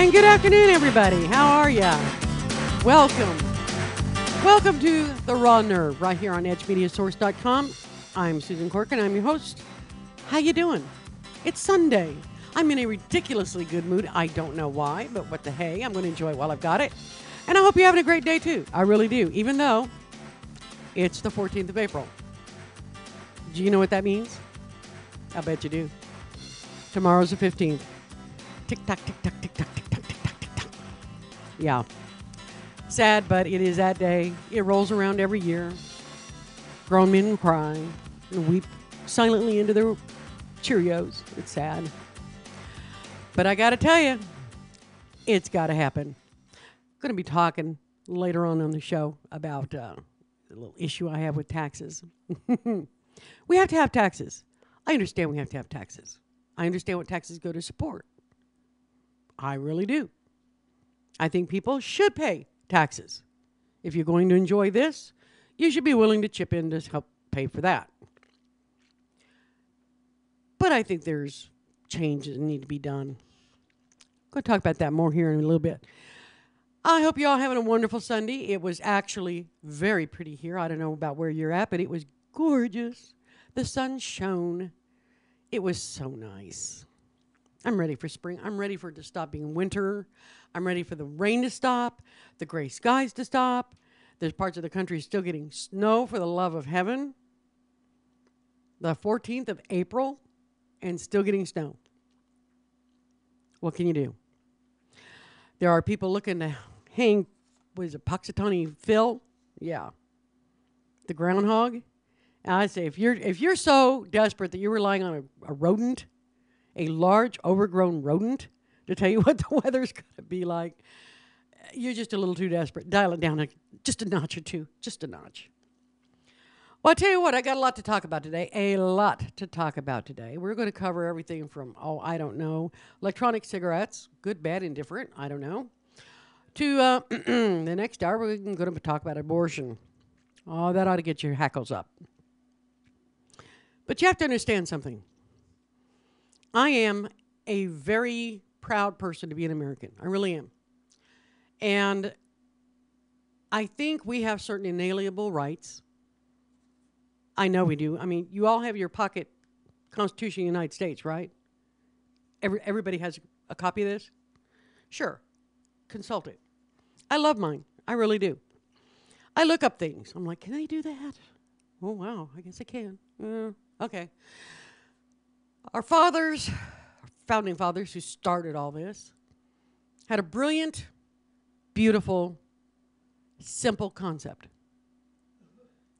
And good afternoon, everybody. How are ya? Welcome. Welcome to The Raw Nerve right here on EdgeMediaSource.com. I'm Susan Corkin. I'm your host. How you doing? It's Sunday. I'm in a ridiculously good mood. I don't know why, but what the hey. I'm going to enjoy it while I've got it. And I hope you're having a great day, too. I really do, even though it's the 14th of April. Do you know what that means? I bet you do. Tomorrow's the 15th. Tick-tock, tick-tock, tick-tock, tick-tock, tick-tock, tick-tock. Yeah. Sad, but it is that day. It rolls around every year. Grown men cry and weep silently into their Cheerios. It's sad. But I got to tell you, it's got to happen. I'm going to be talking later on the show about the little issue I have with taxes. We have to have taxes. I understand we have to have taxes. I understand what taxes go to support. I really do. I think people should pay taxes. If you're going to enjoy this, you should be willing to chip in to help pay for that. But I think there's changes that need to be done. I'm going to talk about that more here in a little bit. I hope you all having a wonderful Sunday. It was actually very pretty here. I don't know about where you're at, but it was gorgeous. The sun shone. It was so nice. I'm ready for spring. I'm ready for it to stop being winter. I'm ready for the rain to stop, the gray skies to stop. There's parts of the country still getting snow, for the love of heaven. The 14th of April and still getting snow. What can you do? There are people looking to hang, what is it, Puxatawny Phil? Yeah. The groundhog. And I say, if you're so desperate that you're relying on a rodent, a large, overgrown rodent, to tell you what the weather's going to be like, you're just a little too desperate. Dial it down just a notch or two. Just a notch. Well, I tell you what, I got a lot to talk about today. A lot to talk about today. We're going to cover everything from, I don't know, electronic cigarettes, good, bad, indifferent, I don't know, to the next hour, we're going to talk about abortion. Oh, that ought to get your hackles up. But you have to understand something. I am a very proud person to be an American. I really am. And I think we have certain inalienable rights. I know we do. I mean, you all have your pocket Constitution of the United States, right? Everybody has a copy of this? Sure. Consult it. I love mine. I really do. I look up things. I'm like, can I do that? Oh, wow. I guess I can. Okay. Our fathers, our founding fathers who started all this, had a brilliant, beautiful, simple concept.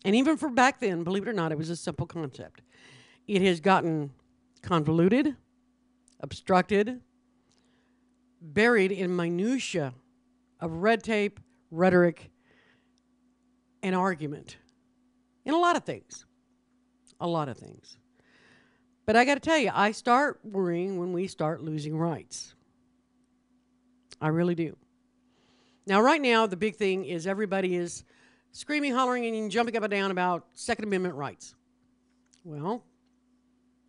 And even for back then, believe it or not, it was a simple concept. It has gotten convoluted, obstructed, buried in minutia of red tape, rhetoric, and argument. In a lot of things. A lot of things. But I got to tell you, I start worrying when we start losing rights. I really do. Now, right now, the big thing is everybody is screaming, hollering, and jumping up and down about Second Amendment rights. Well,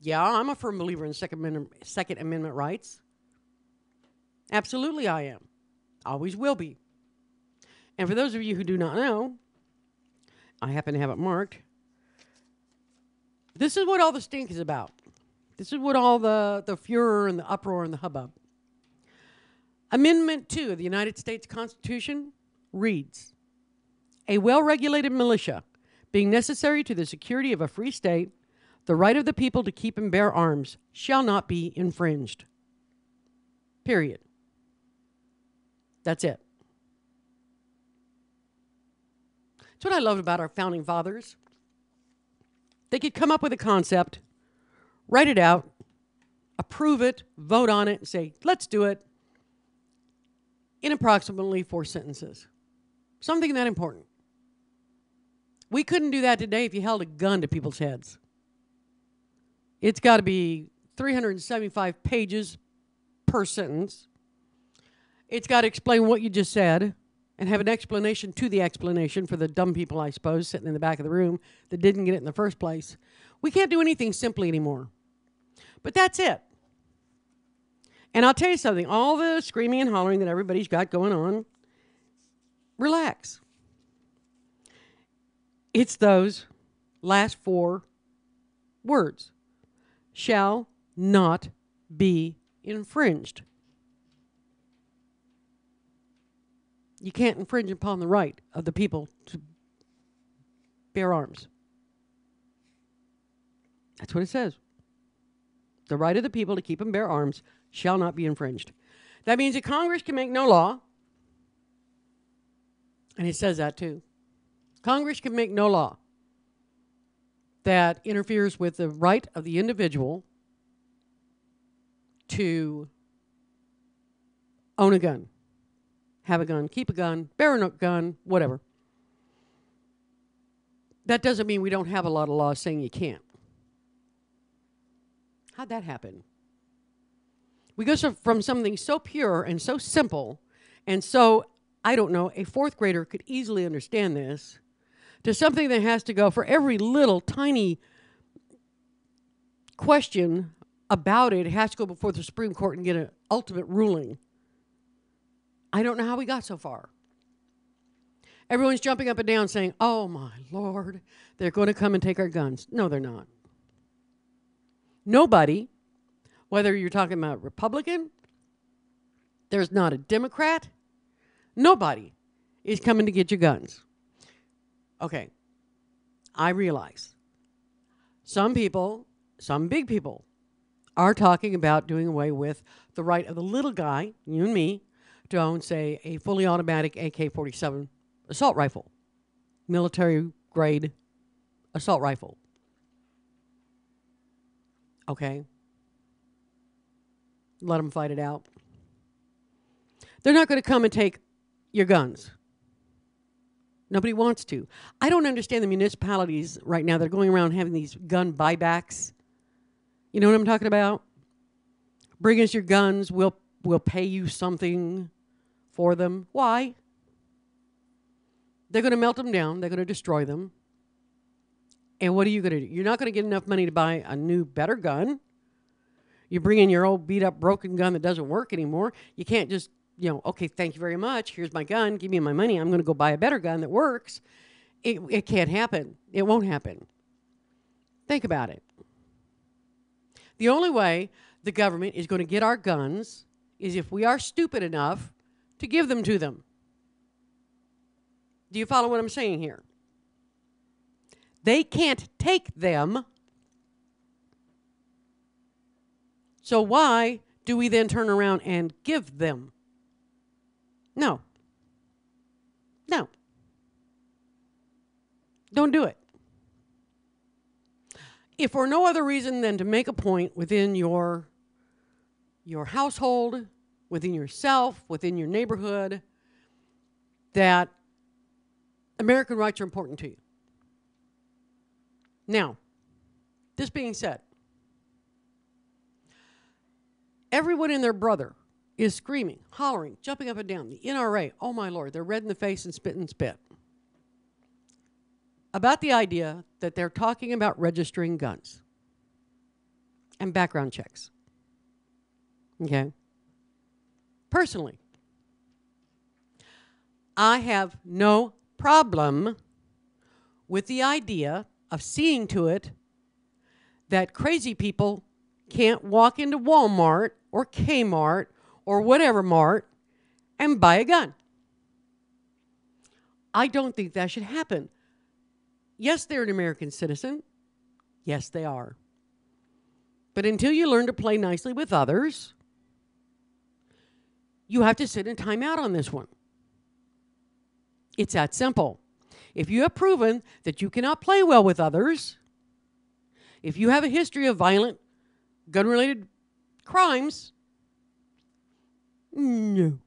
yeah, I'm a firm believer in Second Amendment rights. Absolutely I am. Always will be. And for those of you who do not know, I happen to have it marked. This is what all the stink is about. This is what all the furor and the uproar and the hubbub. Amendment 2 of the United States Constitution reads, a well-regulated militia, being necessary to the security of a free state, the right of the people to keep and bear arms shall not be infringed. Period. That's it. That's what I love about our founding fathers. They could come up with a concept, write it out, approve it, vote on it, and say, let's do it in approximately 4 sentences. Something that important. We couldn't do that today if you held a gun to people's heads. It's got to be 375 pages per sentence. It's got to explain what you just said and have an explanation to the explanation for the dumb people, I suppose, sitting in the back of the room that didn't get it in the first place. We can't do anything simply anymore. But that's it. And I'll tell you something, all the screaming and hollering that everybody's got going on, relax. It's those last 4 words. Shall not be infringed. You can't infringe upon the right of the people to bear arms. That's what it says. The right of the people to keep and bear arms shall not be infringed. That means that Congress can make no law, and it says that too. Congress can make no law that interferes with the right of the individual to own a gun, have a gun, keep a gun, bear a gun, whatever. That doesn't mean we don't have a lot of laws saying you can't. How'd that happen? We go from something so pure and so simple and so, I don't know, a 4th grader could easily understand this, to something that has to go for every little tiny question about it has to go before the Supreme Court and get an ultimate ruling. I don't know how we got so far. Everyone's jumping up and down saying, oh my Lord, they're going to come and take our guns. No, they're not. Nobody, whether you're talking about Republican, there's not a Democrat, nobody is coming to get your guns. Okay, I realize some people, some big people, are talking about doing away with the right of the little guy, you and me, to own, say, a fully automatic AK-47 assault rifle, military-grade assault rifle. Okay? Let them fight it out. They're not going to come and take your guns. Nobody wants to. I don't understand the municipalities right now that are going around having these gun buybacks. You know what I'm talking about? Bring us your guns. We'll pay you something for them. Why? They're going to melt them down. They're going to destroy them. And what are you going to do? You're not going to get enough money to buy a new, better gun. You bring in your old beat-up, broken gun that doesn't work anymore. You can't just, okay, thank you very much. Here's my gun. Give me my money. I'm going to go buy a better gun that works. It can't happen. It won't happen. Think about it. The only way the government is going to get our guns is if we are stupid enough to give them to them. Do you follow what I'm saying here? They can't take them. So why do we then turn around and give them? No. No. Don't do it. If for no other reason than to make a point within your household, within yourself, within your neighborhood, that American rights are important to you. Now, this being said, everyone and their brother is screaming, hollering, jumping up and down. The NRA, oh my Lord, they're red in the face and spit and spit about the idea that they're talking about registering guns and background checks. Okay? Personally, I have no problem with the idea of seeing to it that crazy people can't walk into Walmart or Kmart or whatever mart and buy a gun. I don't think that should happen. Yes, they're an American citizen. Yes, they are. But until you learn to play nicely with others, you have to sit in time out on this one. It's that simple. If you have proven that you cannot play well with others, if you have a history of violent gun-related crimes, no.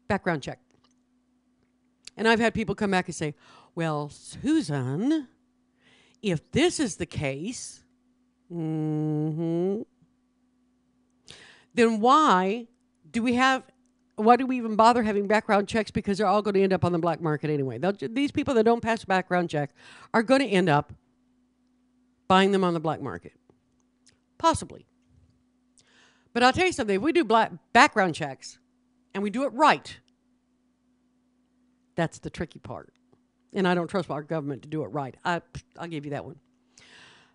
Background check. And I've had people come back and say, well, Susan, if this is the case, then why do we even bother having background checks? Because they're all going to end up on the black market anyway. These people that don't pass a background check are going to end up buying them on the black market. Possibly. But I'll tell you something. If we do background checks and we do it right, that's the tricky part. And I don't trust our government to do it right. I'll give you that one.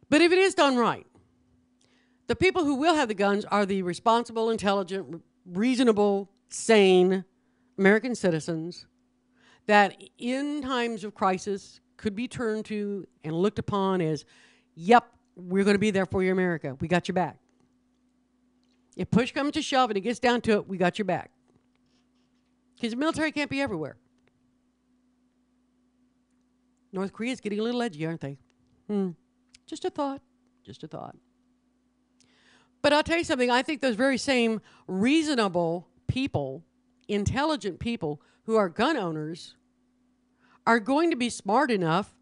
But if it is done right, the people who will have the guns are the responsible, intelligent, reasonable, sane American citizens that in times of crisis could be turned to and looked upon as, yep, we're going to be there for you, America. We got your back. If push comes to shove and it gets down to it, we got your back. Because the military can't be everywhere. North Korea's getting a little edgy, aren't they? Just a thought. Just a thought. But I'll tell you something. I think those very same reasonable people, intelligent people who are gun owners are going to be smart enough,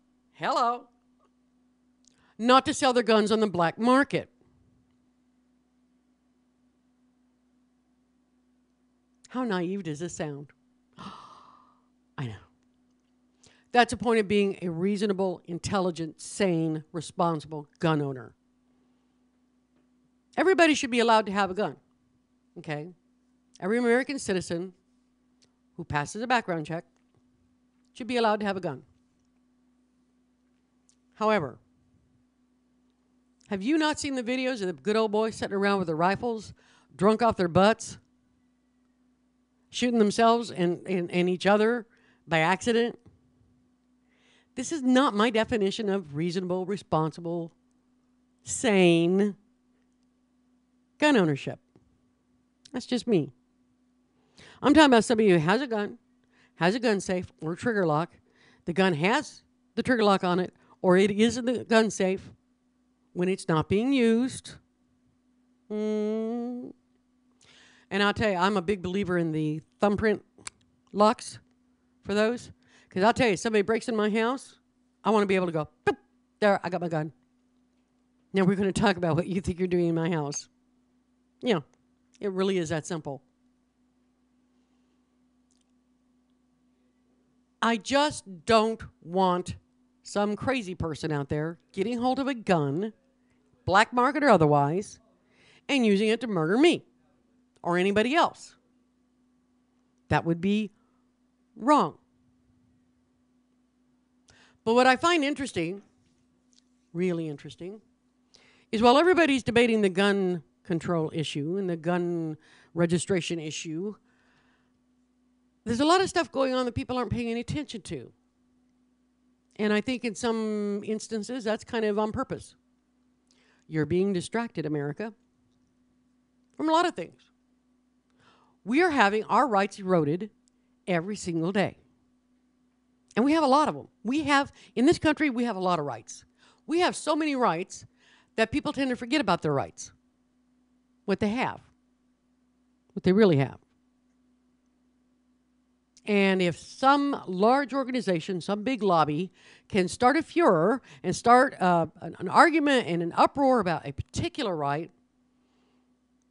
not to sell their guns on the black market. How naive does this sound? I know. That's a point of being a reasonable, intelligent, sane, responsible gun owner. Everybody should be allowed to have a gun, okay? Every American citizen who passes a background check should be allowed to have a gun. However, have you not seen the videos of the good old boys sitting around with their rifles, drunk off their butts, shooting themselves and each other by accident? This is not my definition of reasonable, responsible, sane gun ownership. That's just me. I'm talking about somebody who has a gun safe or a trigger lock. The gun has the trigger lock on it, or it is in the gun safe when it's not being used. And I'll tell you, I'm a big believer in the thumbprint locks for those. Because I'll tell you, somebody breaks in my house, I want to be able to go, boop, there, I got my gun. Now we're going to talk about what you think you're doing in my house. Yeah, it really is that simple. I just don't want some crazy person out there getting hold of a gun, black market or otherwise, and using it to murder me or anybody else. That would be wrong. But what I find interesting, really interesting, is while everybody's debating the gun control issue and the gun registration issue, there's a lot of stuff going on that people aren't paying any attention to. And I think in some instances, that's kind of on purpose. You're being distracted, America, from a lot of things. We are having our rights eroded every single day. And we have a lot of them. In this country, we have a lot of rights. We have so many rights that people tend to forget about their rights. What they have. What they really have. And if some large organization, some big lobby, can start a furor and start an argument and an uproar about a particular right,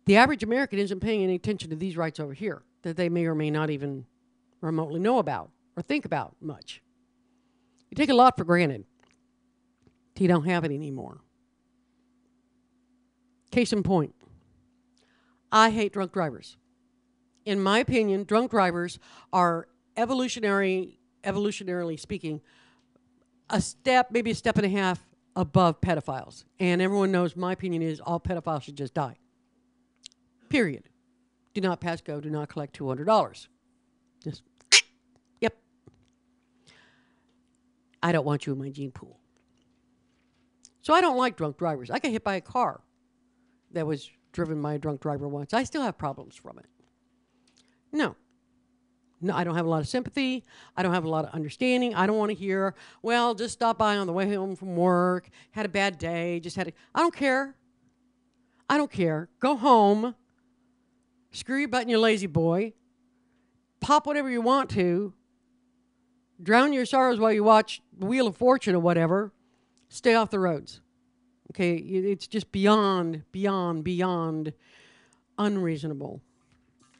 the average American isn't paying any attention to these rights over here that they may or may not even remotely know about or think about much. You take a lot for granted till you don't have it anymore. Case in point, I hate drunk drivers. In my opinion, drunk drivers are evolutionarily speaking, maybe a step and a half above pedophiles. And everyone knows my opinion is all pedophiles should just die. Period. Do not pass go, do not collect $200. Just, yep. I don't want you in my gene pool. So I don't like drunk drivers. I got hit by a car that was driven by a drunk driver once. I still have problems from it. No, I don't have a lot of sympathy. I don't have a lot of understanding. I don't want to hear, well, just stop by on the way home from work, had a bad day, I don't care. I don't care. Go home. Screw your butt and your lazy boy. Pop whatever you want to. Drown your sorrows while you watch Wheel of Fortune or whatever. Stay off the roads. Okay, it's just beyond unreasonable,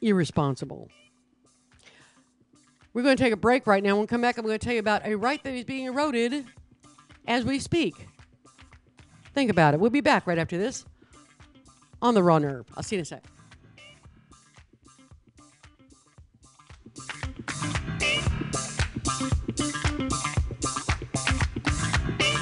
irresponsible. We're going to take a break right now. When we come back, I'm going to tell you about a right that is being eroded as we speak. Think about it. We'll be back right after this on The Raw Nerve. I'll see you in a sec.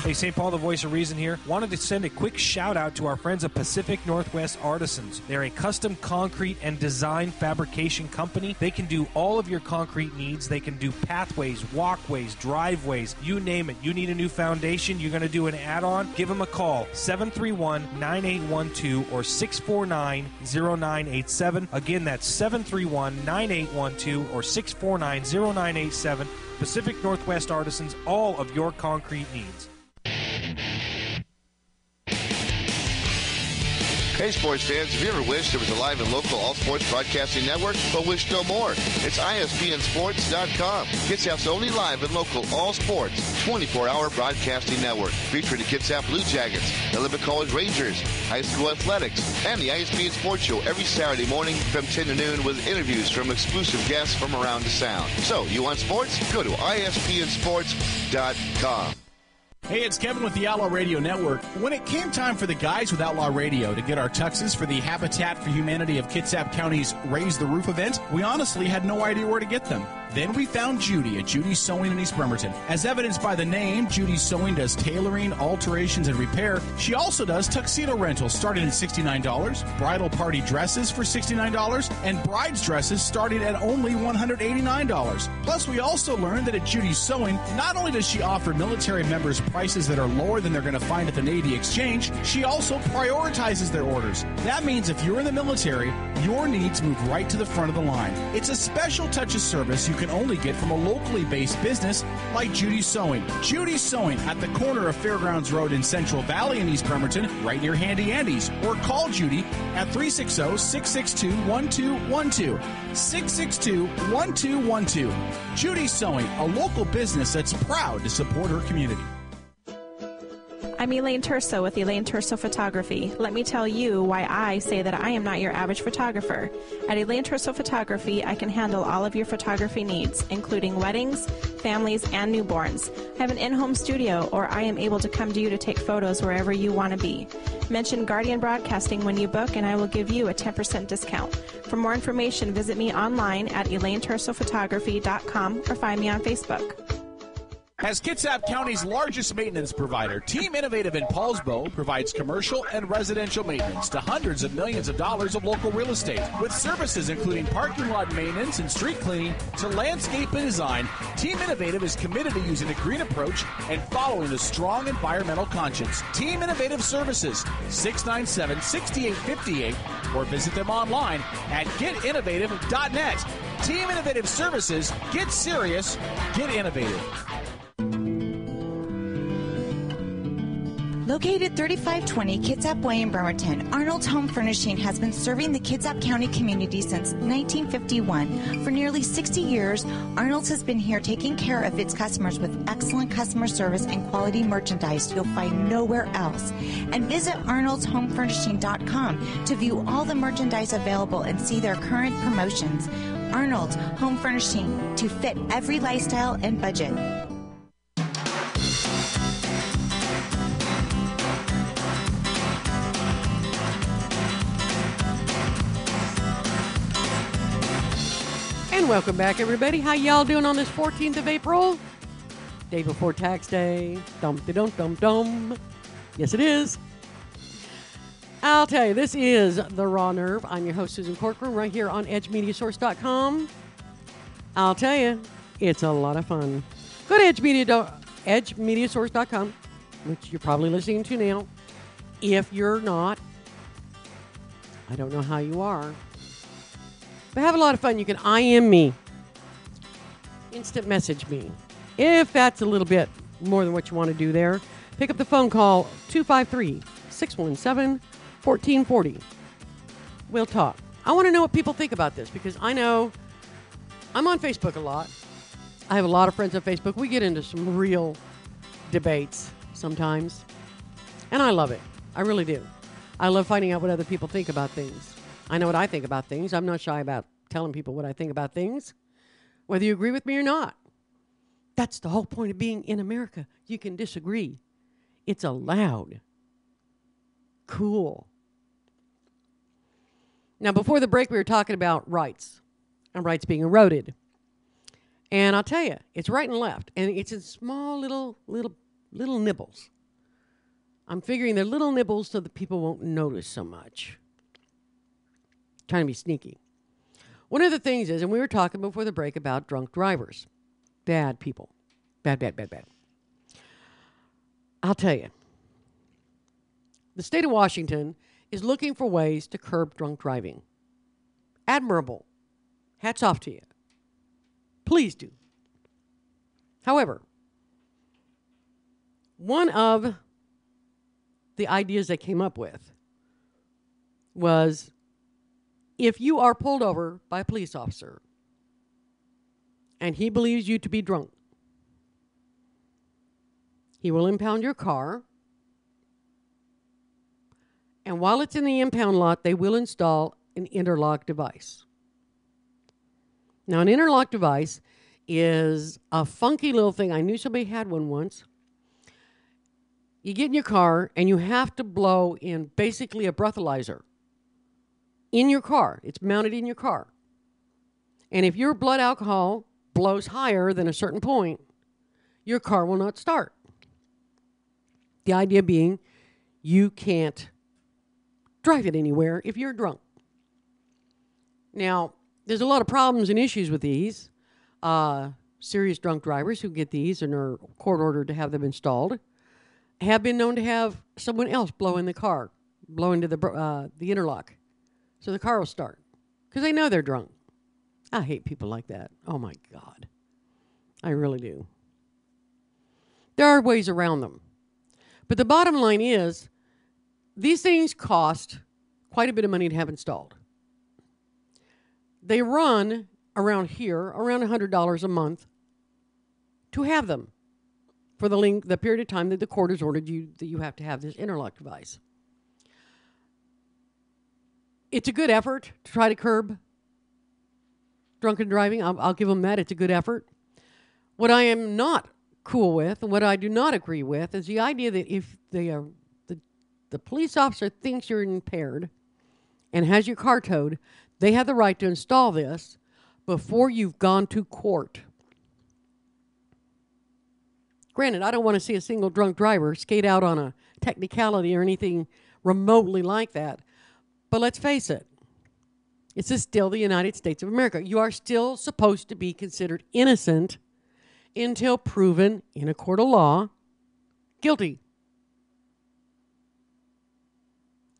Hey, St. Paul, the voice of reason here. Wanted to send a quick shout out to our friends at Pacific Northwest Artisans. They're a custom concrete and design fabrication company. They can do all of your concrete needs. They can do pathways, walkways, driveways, you name it. You need a new foundation, you're going to do an add-on, give them a call, 731-9812 or 649-0987. Again, that's 731-9812 or 649-0987. Pacific Northwest Artisans, all of your concrete needs. Hey, sports fans, have you ever wished there was a live and local all-sports broadcasting network, but wish no more? It's ISPNSports.com, Kitsap's only live and local all-sports 24-hour broadcasting network, featuring the Kitsap Blue Jackets, the Olympic College Rangers, high school athletics, and the ISPN Sports Show every Saturday morning from 10 to noon with interviews from exclusive guests from around the Sound. So, you want sports? Go to ISPNSports.com. Hey, it's Kevin with the Outlaw Radio Network. When it came time for the guys with Outlaw Radio to get our tuxes for the Habitat for Humanity of Kitsap County's Raise the Roof event, we honestly had no idea where to get them. Then we found Judy at Judy's Sewing in East Bremerton. As evidenced by the name, Judy's Sewing does tailoring, alterations, and repair. She also does tuxedo rentals starting at $69, bridal party dresses for $69, and bride's dresses starting at only $189. Plus, we also learned that at Judy's Sewing, not only does she offer military members prices that are lower than they're going to find at the Navy Exchange, she also prioritizes their orders. That means if you're in the military, your needs move right to the front of the line. It's a special touch of service you can only get from a locally based business like Judy's Sewing. Judy's Sewing at the corner of Fairgrounds Road in Central Valley in East Bremerton, right near Handy Andy's. Or call Judy at 360-662-1212. 662-1212. Judy's Sewing, a local business that's proud to support her community. I'm Elaine Terso with Elaine Terso Photography. Let me tell you why I say that I am not your average photographer. At Elaine Terso Photography, I can handle all of your photography needs, including weddings, families, and newborns. I have an in-home studio, or I am able to come to you to take photos wherever you want to be. Mention Guardian Broadcasting when you book, and I will give you a 10% discount. For more information, visit me online at ElaineTersoPhotography.com or find me on Facebook. As Kitsap County's largest maintenance provider, Team Innovative in Paulsbo provides commercial and residential maintenance to hundreds of millions of dollars of local real estate. With services including parking lot maintenance and street cleaning to landscape and design, Team Innovative is committed to using a green approach and following a strong environmental conscience. Team Innovative Services, 697-6858, or visit them online at getinnovative.net. Team Innovative Services, get serious, get innovative. Located 3520 Kitsap Way in Bremerton, Arnold's Home Furnishing has been serving the Kitsap County community since 1951. For nearly 60 years, Arnold's has been here taking care of its customers with excellent customer service and quality merchandise you'll find nowhere else. And visit arnoldshomefurnishing.com to view all the merchandise available and see their current promotions. Arnold's Home Furnishing, to fit every lifestyle and budget. And welcome back, everybody. How y'all doing on this 14th of April? Day before tax day. Dum-de-dum-dum-dum. Yes, it is. I'll tell you, this is The Raw Nerve. I'm your host, Susan Corcoran, right here on EdgeMediaSource.com. I'll tell you, it's a lot of fun. Go to EdgeMediaSource.com, which you're probably listening to now. If you're not, I don't know how you are. But have a lot of fun. You can IM me. Instant message me. If that's a little bit more than what you want to do there, pick up the phone call 253-617-1440. We'll talk. I want to know what people think about this because I know I'm on Facebook a lot. I have a lot of friends on Facebook. We get into some real debates sometimes. And I love it. I really do. I love finding out what other people think about things. I know what I think about things. I'm not shy about telling people what I think about things, whether you agree with me or not. That's the whole point of being in America. You can disagree. It's allowed. Cool. Now, before the break, we were talking about rights and rights being eroded. And I'll tell you, it's right and left. And it's in small little little nibbles. I'm figuring they're little nibbles so that people won't notice so much. Trying to be sneaky. One of the things is, and we were talking before the break about drunk drivers. Bad people. Bad, bad, bad, bad. I'll tell you. The state of Washington is looking for ways to curb drunk driving. Admirable. Hats off to you. Please do. However, one of the ideas they came up with was if you are pulled over by a police officer and he believes you to be drunk, he will impound your car, and while it's in the impound lot, they will install an interlock device. Now, an interlock device is a funky little thing. I knew somebody had one once. You get in your car, and you have to blow in basically a breathalyzer in your car. It's mounted in your car. And if your blood alcohol blows higher than a certain point, your car will not start. The idea being you can't drive it anywhere if you're drunk. Now, there's a lot of problems and issues with these. Serious drunk drivers who get these and are court ordered to have them installed have been known to have someone else blow in the car, blow into the interlock, so the car will start because they know they're drunk. I hate people like that. Oh, my God. I really do. There are ways around them. But the bottom line is these things cost quite a bit of money to have installed. They run around here, around $100 a month to have them for the period of time that the court has ordered you that you have to have this interlock device. It's a good effort to try to curb drunken driving. I'll give them that. It's a good effort. What I am not cool with and what I do not agree with is the idea that if the police officer thinks you're impaired and has your car towed, they have the right to install this before you've gone to court. Granted, I don't want to see a single drunk driver skate out on a technicality or anything remotely like that. But let's face it. This is still the United States of America. You are still supposed to be considered innocent until proven in a court of law guilty.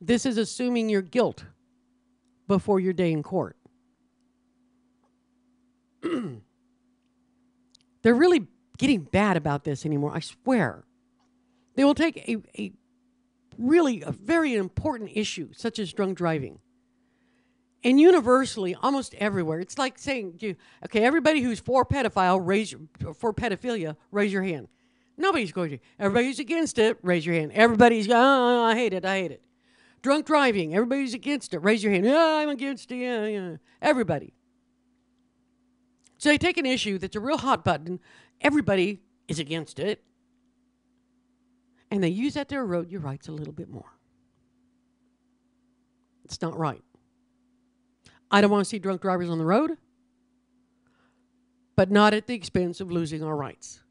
This is assuming your guilt before your day in court. They're really getting bad about this anymore, I swear. They will take a very important issue, such as drunk driving, and universally, almost everywhere, it's like saying, okay, everybody who's for pedophilia, raise your hand. Nobody's going to. Everybody who's against it, raise your hand. Everybody's, I hate it. Drunk driving, everybody's against it, raise your hand. Yeah, I'm against it, yeah. Everybody. So they take an issue that's a real hot button. Everybody is against it. And they use that to erode your rights a little bit more. It's not right. I don't want to see drunk drivers on the road, but not at the expense of losing our rights.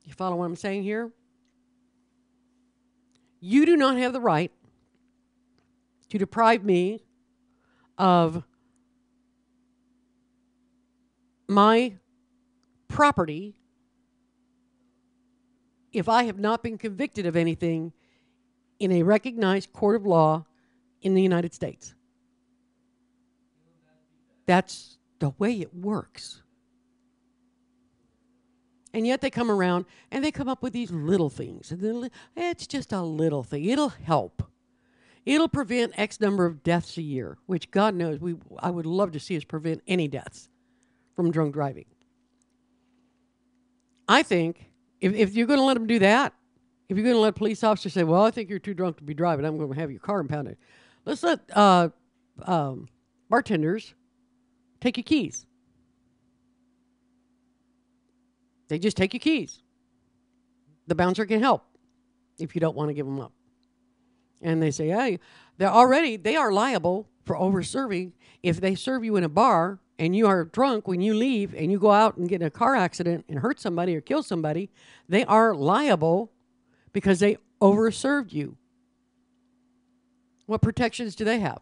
You follow what I'm saying here? You do not have the right to deprive me of my property if I have not been convicted of anything in a recognized court of law in the United States. That's the way it works. And yet they come around and they come up with these little things. And it's just a little thing. It'll help. It'll prevent X number of deaths a year, which God knows I would love to see us prevent any deaths from drunk driving. I think if you're going to let them do that, if you're going to let police officers say, well, I think you're too drunk to be driving, I'm going to have your car impounded. Let's let bartenders take your keys. They just take your keys. The bouncer can help if you don't want to give them up. And they say, hey, they are liable for over-serving if they serve you in a bar and you are drunk when you leave and you go out and get in a car accident and hurt somebody or kill somebody, they are liable because they overserved you. What protections do they have?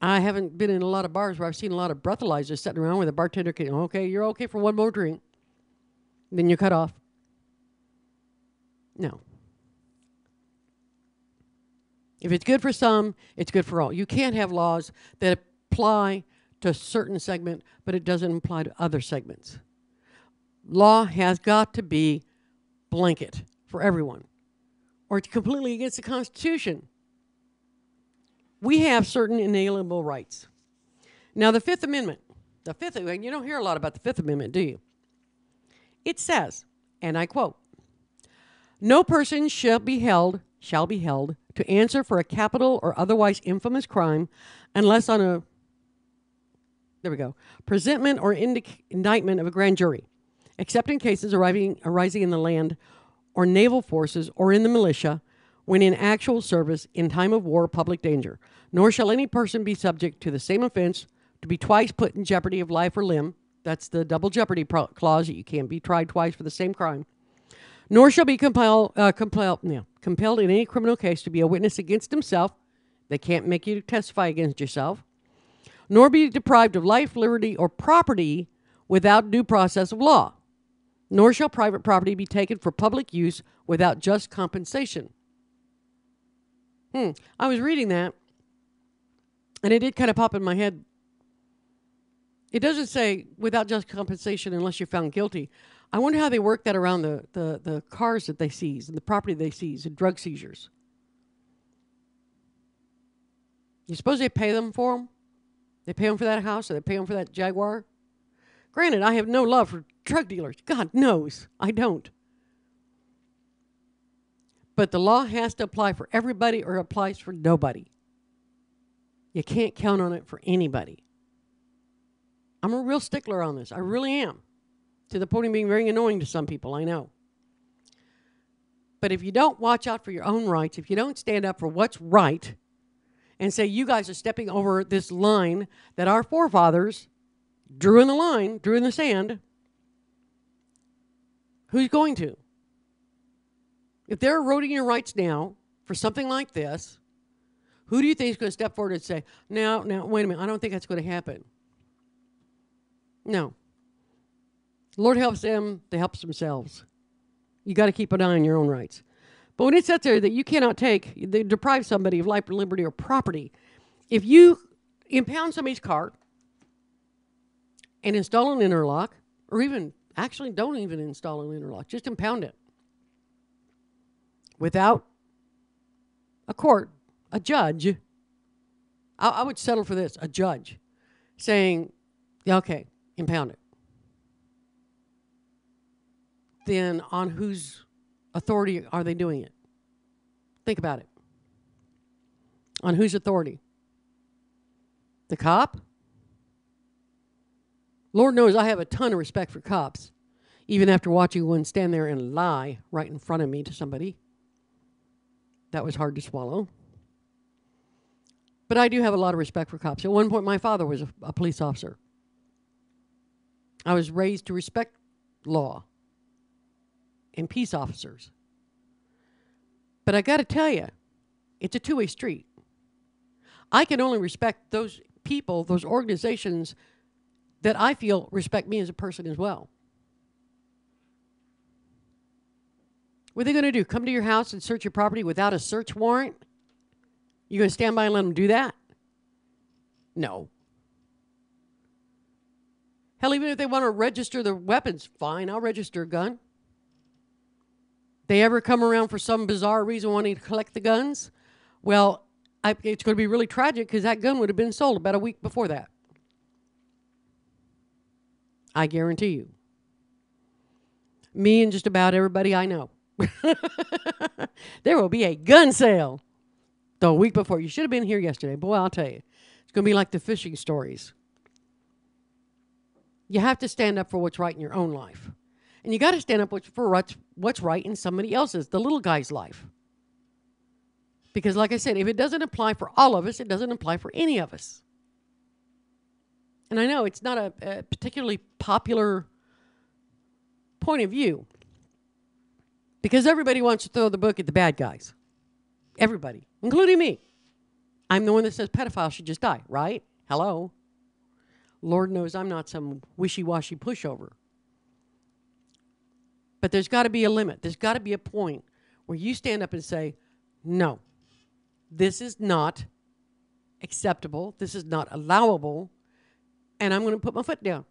I haven't been in a lot of bars where I've seen a lot of breathalyzers sitting around where the bartender can, okay, you're okay for one more drink. Then you're cut off. No. If it's good for some, it's good for all. You can't have laws that apply to a certain segment, but it doesn't apply to other segments. Law has got to be blanket for everyone, or it's completely against the Constitution. We have certain inalienable rights. Now, the Fifth Amendment, you don't hear a lot about the Fifth Amendment, do you? It says, and I quote, "No person shall be held to answer for a capital or otherwise infamous crime unless on a," there we go, "presentment or indictment of a grand jury, except in cases arising in the land or naval forces or in the militia when in actual service in time of war or public danger. Nor shall any person be subject to the same offense to be twice put in jeopardy of life or limb." That's the double jeopardy clause, that you can't be tried twice for the same crime. "Nor shall be compelled in any criminal case to be a witness against himself." They can't make you testify against yourself. "Nor be deprived of life, liberty, or property without due process of law. Nor shall private property be taken for public use without just compensation." I was reading that, and it did kind of pop in my head. It doesn't say without just compensation unless you're found guilty. I wonder how they work that around the cars that they seize and the property they seize and drug seizures. You suppose they pay them for them? They pay them for that house, or they pay them for that Jaguar? Granted, I have no love for drug dealers. God knows I don't. But the law has to apply for everybody or it applies for nobody. You can't count on it for anybody. I'm a real stickler on this. I really am. To the point of being very annoying to some people, I know. But if you don't watch out for your own rights, if you don't stand up for what's right and say you guys are stepping over this line that our forefathers drew in the sand, who's going to? If they're eroding your rights now for something like this, who do you think is going to step forward and say, now, wait a minute, I don't think that's going to happen? No. The Lord helps them, they help themselves. You got to keep an eye on your own rights. But when it says there that you cannot deprive somebody of life, liberty, or property, if you impound somebody's car and install an interlock, or even, actually don't even install an interlock, just impound it without a court, a judge, I would settle for this, a judge saying, yeah, okay, impound it. Then on whose authority are they doing it? Think about it. On whose authority? The cop? Lord knows I have a ton of respect for cops, even after watching one stand there and lie right in front of me to somebody. That was hard to swallow. But I do have a lot of respect for cops. At one point, my father was a police officer. I was raised to respect law and peace officers. But I got to tell you, it's a two-way street. I can only respect those people, those organizations that I feel respect me as a person as well. What are they going to do? Come to your house and search your property without a search warrant? You going to stand by and let them do that? No. Hell, even if they want to register their weapons, fine, I'll register a gun. They ever come around for some bizarre reason wanting to collect the guns? Well, it's going to be really tragic because that gun would have been sold about a week before that. I guarantee you. Me and just about everybody I know. There will be a gun sale the week before. You should have been here yesterday. Boy, I'll tell you. It's going to be like the fishing stories. You have to stand up for what's right in your own life. And you got to stand up for what's right in somebody else's, the little guy's life. Because like I said, if it doesn't apply for all of us, it doesn't apply for any of us. And I know it's not a particularly popular point of view because everybody wants to throw the book at the bad guys. Everybody, including me. I'm the one that says pedophiles should just die, right? Hello. Lord knows I'm not some wishy-washy pushover. But there's got to be a limit. There's got to be a point where you stand up and say, no, this is not acceptable. This is not allowable. And I'm going to put my foot down.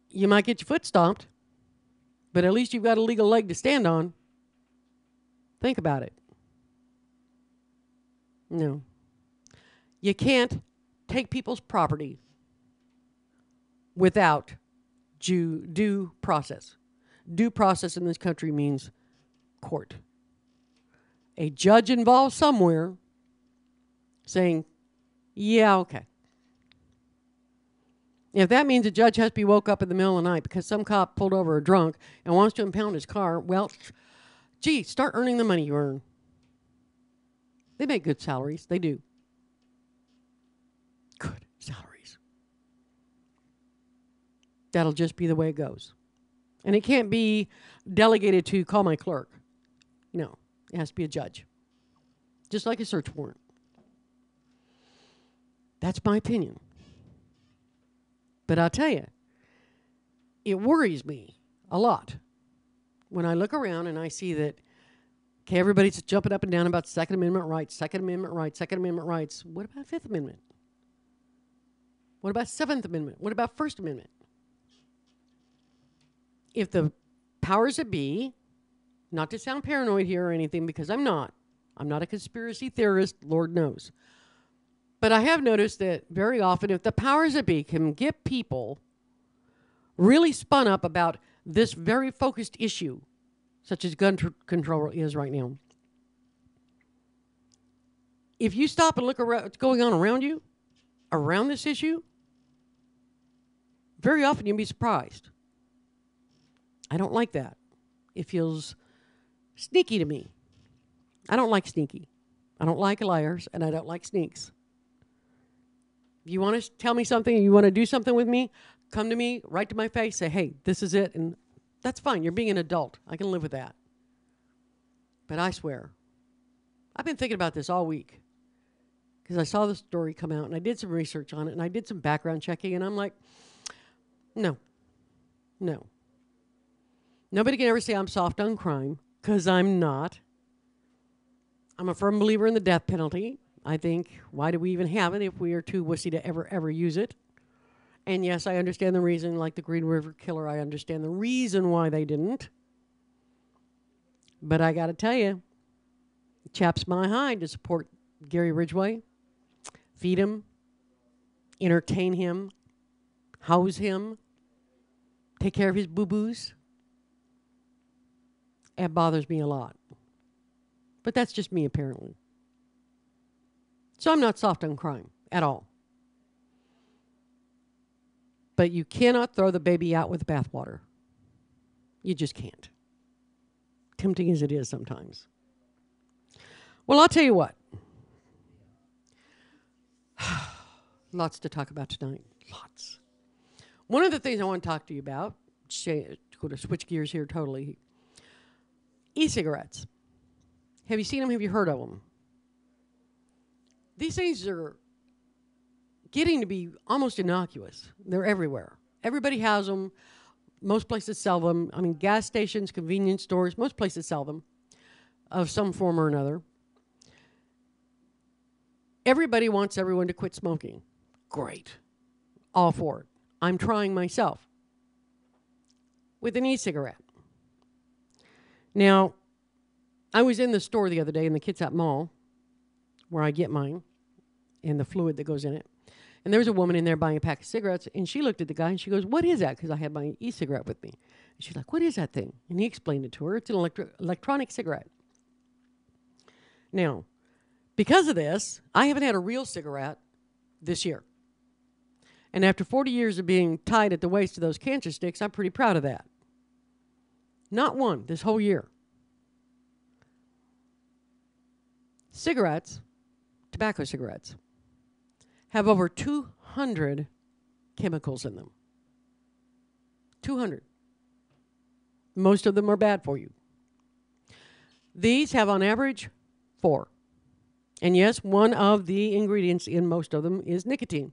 You might get your foot stomped, but at least you've got a legal leg to stand on. Think about it. No. You can't take people's property without due process. Due process in this country means court. A judge involved somewhere saying, yeah, okay. If that means a judge has to be woke up in the middle of the night because some cop pulled over a drunk and wants to impound his car, well, gee, start earning the money you earn. They make good salaries. They do. Good salaries. That'll just be the way it goes. And it can't be delegated to call my clerk. No, it has to be a judge. Just like a search warrant. That's my opinion. But I'll tell you, it worries me a lot when I look around and I see that, okay, everybody's jumping up and down about Second Amendment rights, Second Amendment rights, Second Amendment rights. What about Fifth Amendment? What about Seventh Amendment? What about First Amendment? If the powers that be, not to sound paranoid here or anything, because I'm not a conspiracy theorist, Lord knows. But I have noticed that very often, if the powers that be can get people really spun up about this very focused issue, such as gun control is right now, if you stop and look around what's going on around you, around this issue, very often you'll be surprised. I don't like that. It feels sneaky to me. I don't like sneaky. I don't like liars, and I don't like sneaks. If you want to tell me something, you want to do something with me, come to me, right to my face, say, hey, this is it, and that's fine. You're being an adult. I can live with that. But I swear, I've been thinking about this all week because I saw the story come out, and I did some research on it, and I did some background checking, and I'm like, no. Nobody can ever say I'm soft on crime, because I'm not. I'm a firm believer in the death penalty. I think, why do we even have it if we are too wussy to ever use it? And yes, I understand the reason, like the Green River Killer, I understand the reason why they didn't. But I got to tell you, it chaps my hide to support Gary Ridgway, feed him, entertain him, house him, take care of his boo-boos. It bothers me a lot. But that's just me, apparently. So I'm not soft on crime at all. But you cannot throw the baby out with the bathwater. You just can't. Tempting as it is sometimes. Well, I'll tell you what. Lots to talk about tonight. Lots. One of the things I want to talk to you about, go to switch gears here totally. E-cigarettes. Have you seen them? Have you heard of them? These things are getting to be almost innocuous. They're everywhere. Everybody has them. Most places sell them. I mean, gas stations, convenience stores, most places sell them of some form or another. Everybody wants everyone to quit smoking. Great. All for it. I'm trying myself with an e-cigarette. Now, I was in the store the other day in the Kitsap Mall where I get mine and the fluid that goes in it. And there was a woman in there buying a pack of cigarettes, and she looked at the guy and she goes, what is that? Because I had my e-cigarette with me. And she's like, what is that thing? And he explained it to her. It's an electronic cigarette. Now, because of this, I haven't had a real cigarette this year. And after 40 years of being tied at the waist to those cancer sticks, I'm pretty proud of that. Not one this whole year. Cigarettes, tobacco cigarettes, have over 200 chemicals in them. 200. Most of them are bad for you. These have on average 4. And yes, one of the ingredients in most of them is nicotine.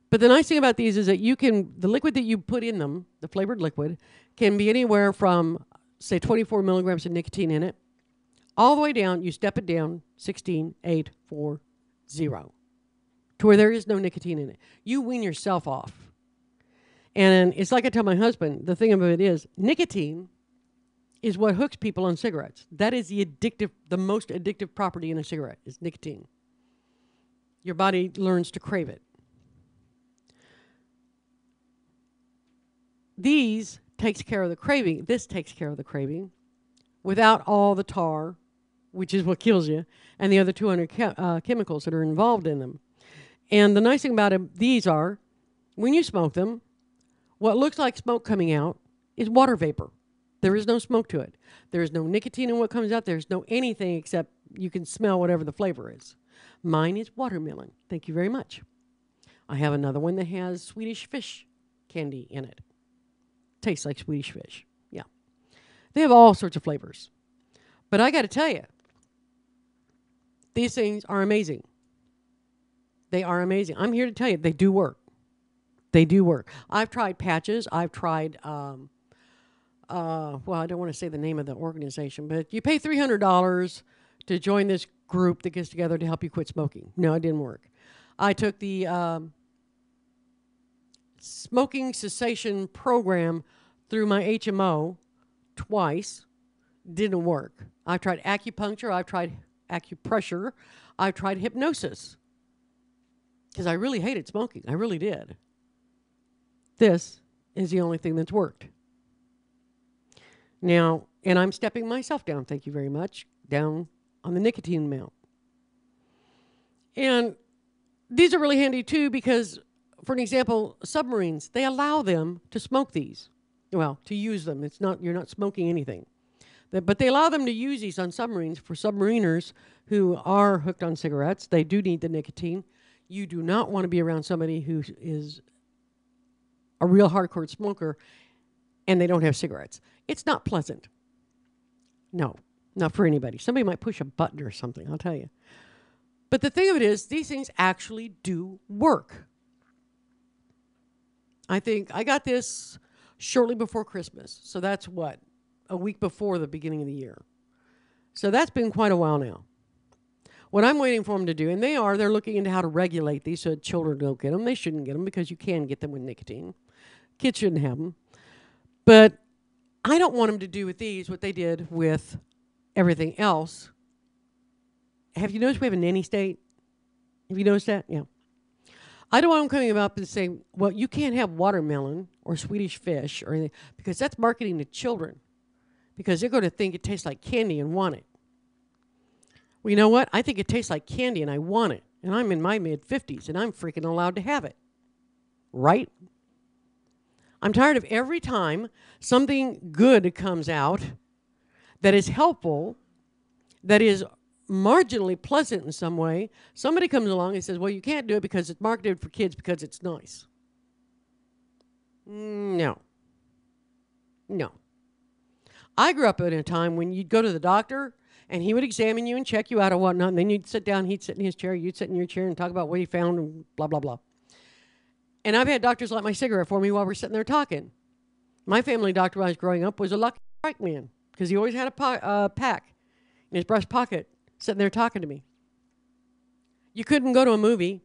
But the nice thing about these is that the liquid that you put in them, the flavored liquid, can be anywhere from, say, 24 milligrams of nicotine in it, all the way down, you step it down, 16, 8, 4, 0, to where there is no nicotine in it. You wean yourself off. And it's like I tell my husband, the thing about it is, nicotine is what hooks people on cigarettes. That is the most addictive property in a cigarette, is nicotine. Your body learns to crave it. These takes care of the craving. This takes care of the craving without all the tar, which is what kills you, and the other 200 chemicals that are involved in them. And the nice thing about them, these are, when you smoke them, what looks like smoke coming out is water vapor. There is no smoke to it. There is no nicotine in what comes out. There's no anything except you can smell whatever the flavor is. Mine is watermelon. Thank you very much. I have another one that has Swedish fish candy in it. Tastes like Swedish fish. Yeah. They have all sorts of flavors. But I got to tell you, these things are amazing. They are amazing. I'm here to tell you, they do work. They do work. I've tried patches. I've tried, well, I don't want to say the name of the organization, but you pay $300 to join this group that gets together to help you quit smoking. No, it didn't work. I took the smoking cessation program through my HMO twice. Didn't work. I've tried acupuncture. I've tried acupressure. I've tried hypnosis. Because I really hated smoking. I really did. This is the only thing that's worked. Now, and I'm stepping myself down, thank you very much, down on the nicotine amount. And these are really handy too because, for an example, submarines, they allow them to smoke these. Well, to use them. You're not smoking anything. But they allow them to use these on submarines for submariners who are hooked on cigarettes. They do need the nicotine. You do not want to be around somebody who is a real hardcore smoker and they don't have cigarettes. It's not pleasant. No, not for anybody. Somebody might push a button or something, I'll tell you. But the thing of it is, these things actually do work. I think I got this shortly before Christmas. So that's what? A week before the beginning of the year. So that's been quite a while now. What I'm waiting for them to do, and they're looking into how to regulate these so children don't get them. They shouldn't get them because you can get them with nicotine. Kids shouldn't have them. But I don't want them to do with these what they did with everything else. Have you noticed we have a nanny state? Have you noticed that? Yeah. I don't want them coming up and saying, well, you can't have watermelon or Swedish fish or anything because that's marketing to children. Because they're going to think it tastes like candy and want it. Well, you know what? I think it tastes like candy and I want it. And I'm in my mid-50s and I'm freaking allowed to have it. Right? I'm tired of every time something good comes out that is helpful, that is marginally pleasant in some way, somebody comes along and says, well, you can't do it because it's marketed for kids because it's nice. No. I grew up in a time when you'd go to the doctor and he would examine you and check you out and whatnot, and then you'd sit down, he'd sit in his chair, you'd sit in your chair and talk about what he found and blah, blah, blah. And I've had doctors light my cigarette for me while we're sitting there talking. My family doctor when I was growing up was a Lucky Strike man because he always had a pack in his breast pocket sitting there talking to me. You couldn't go to a movie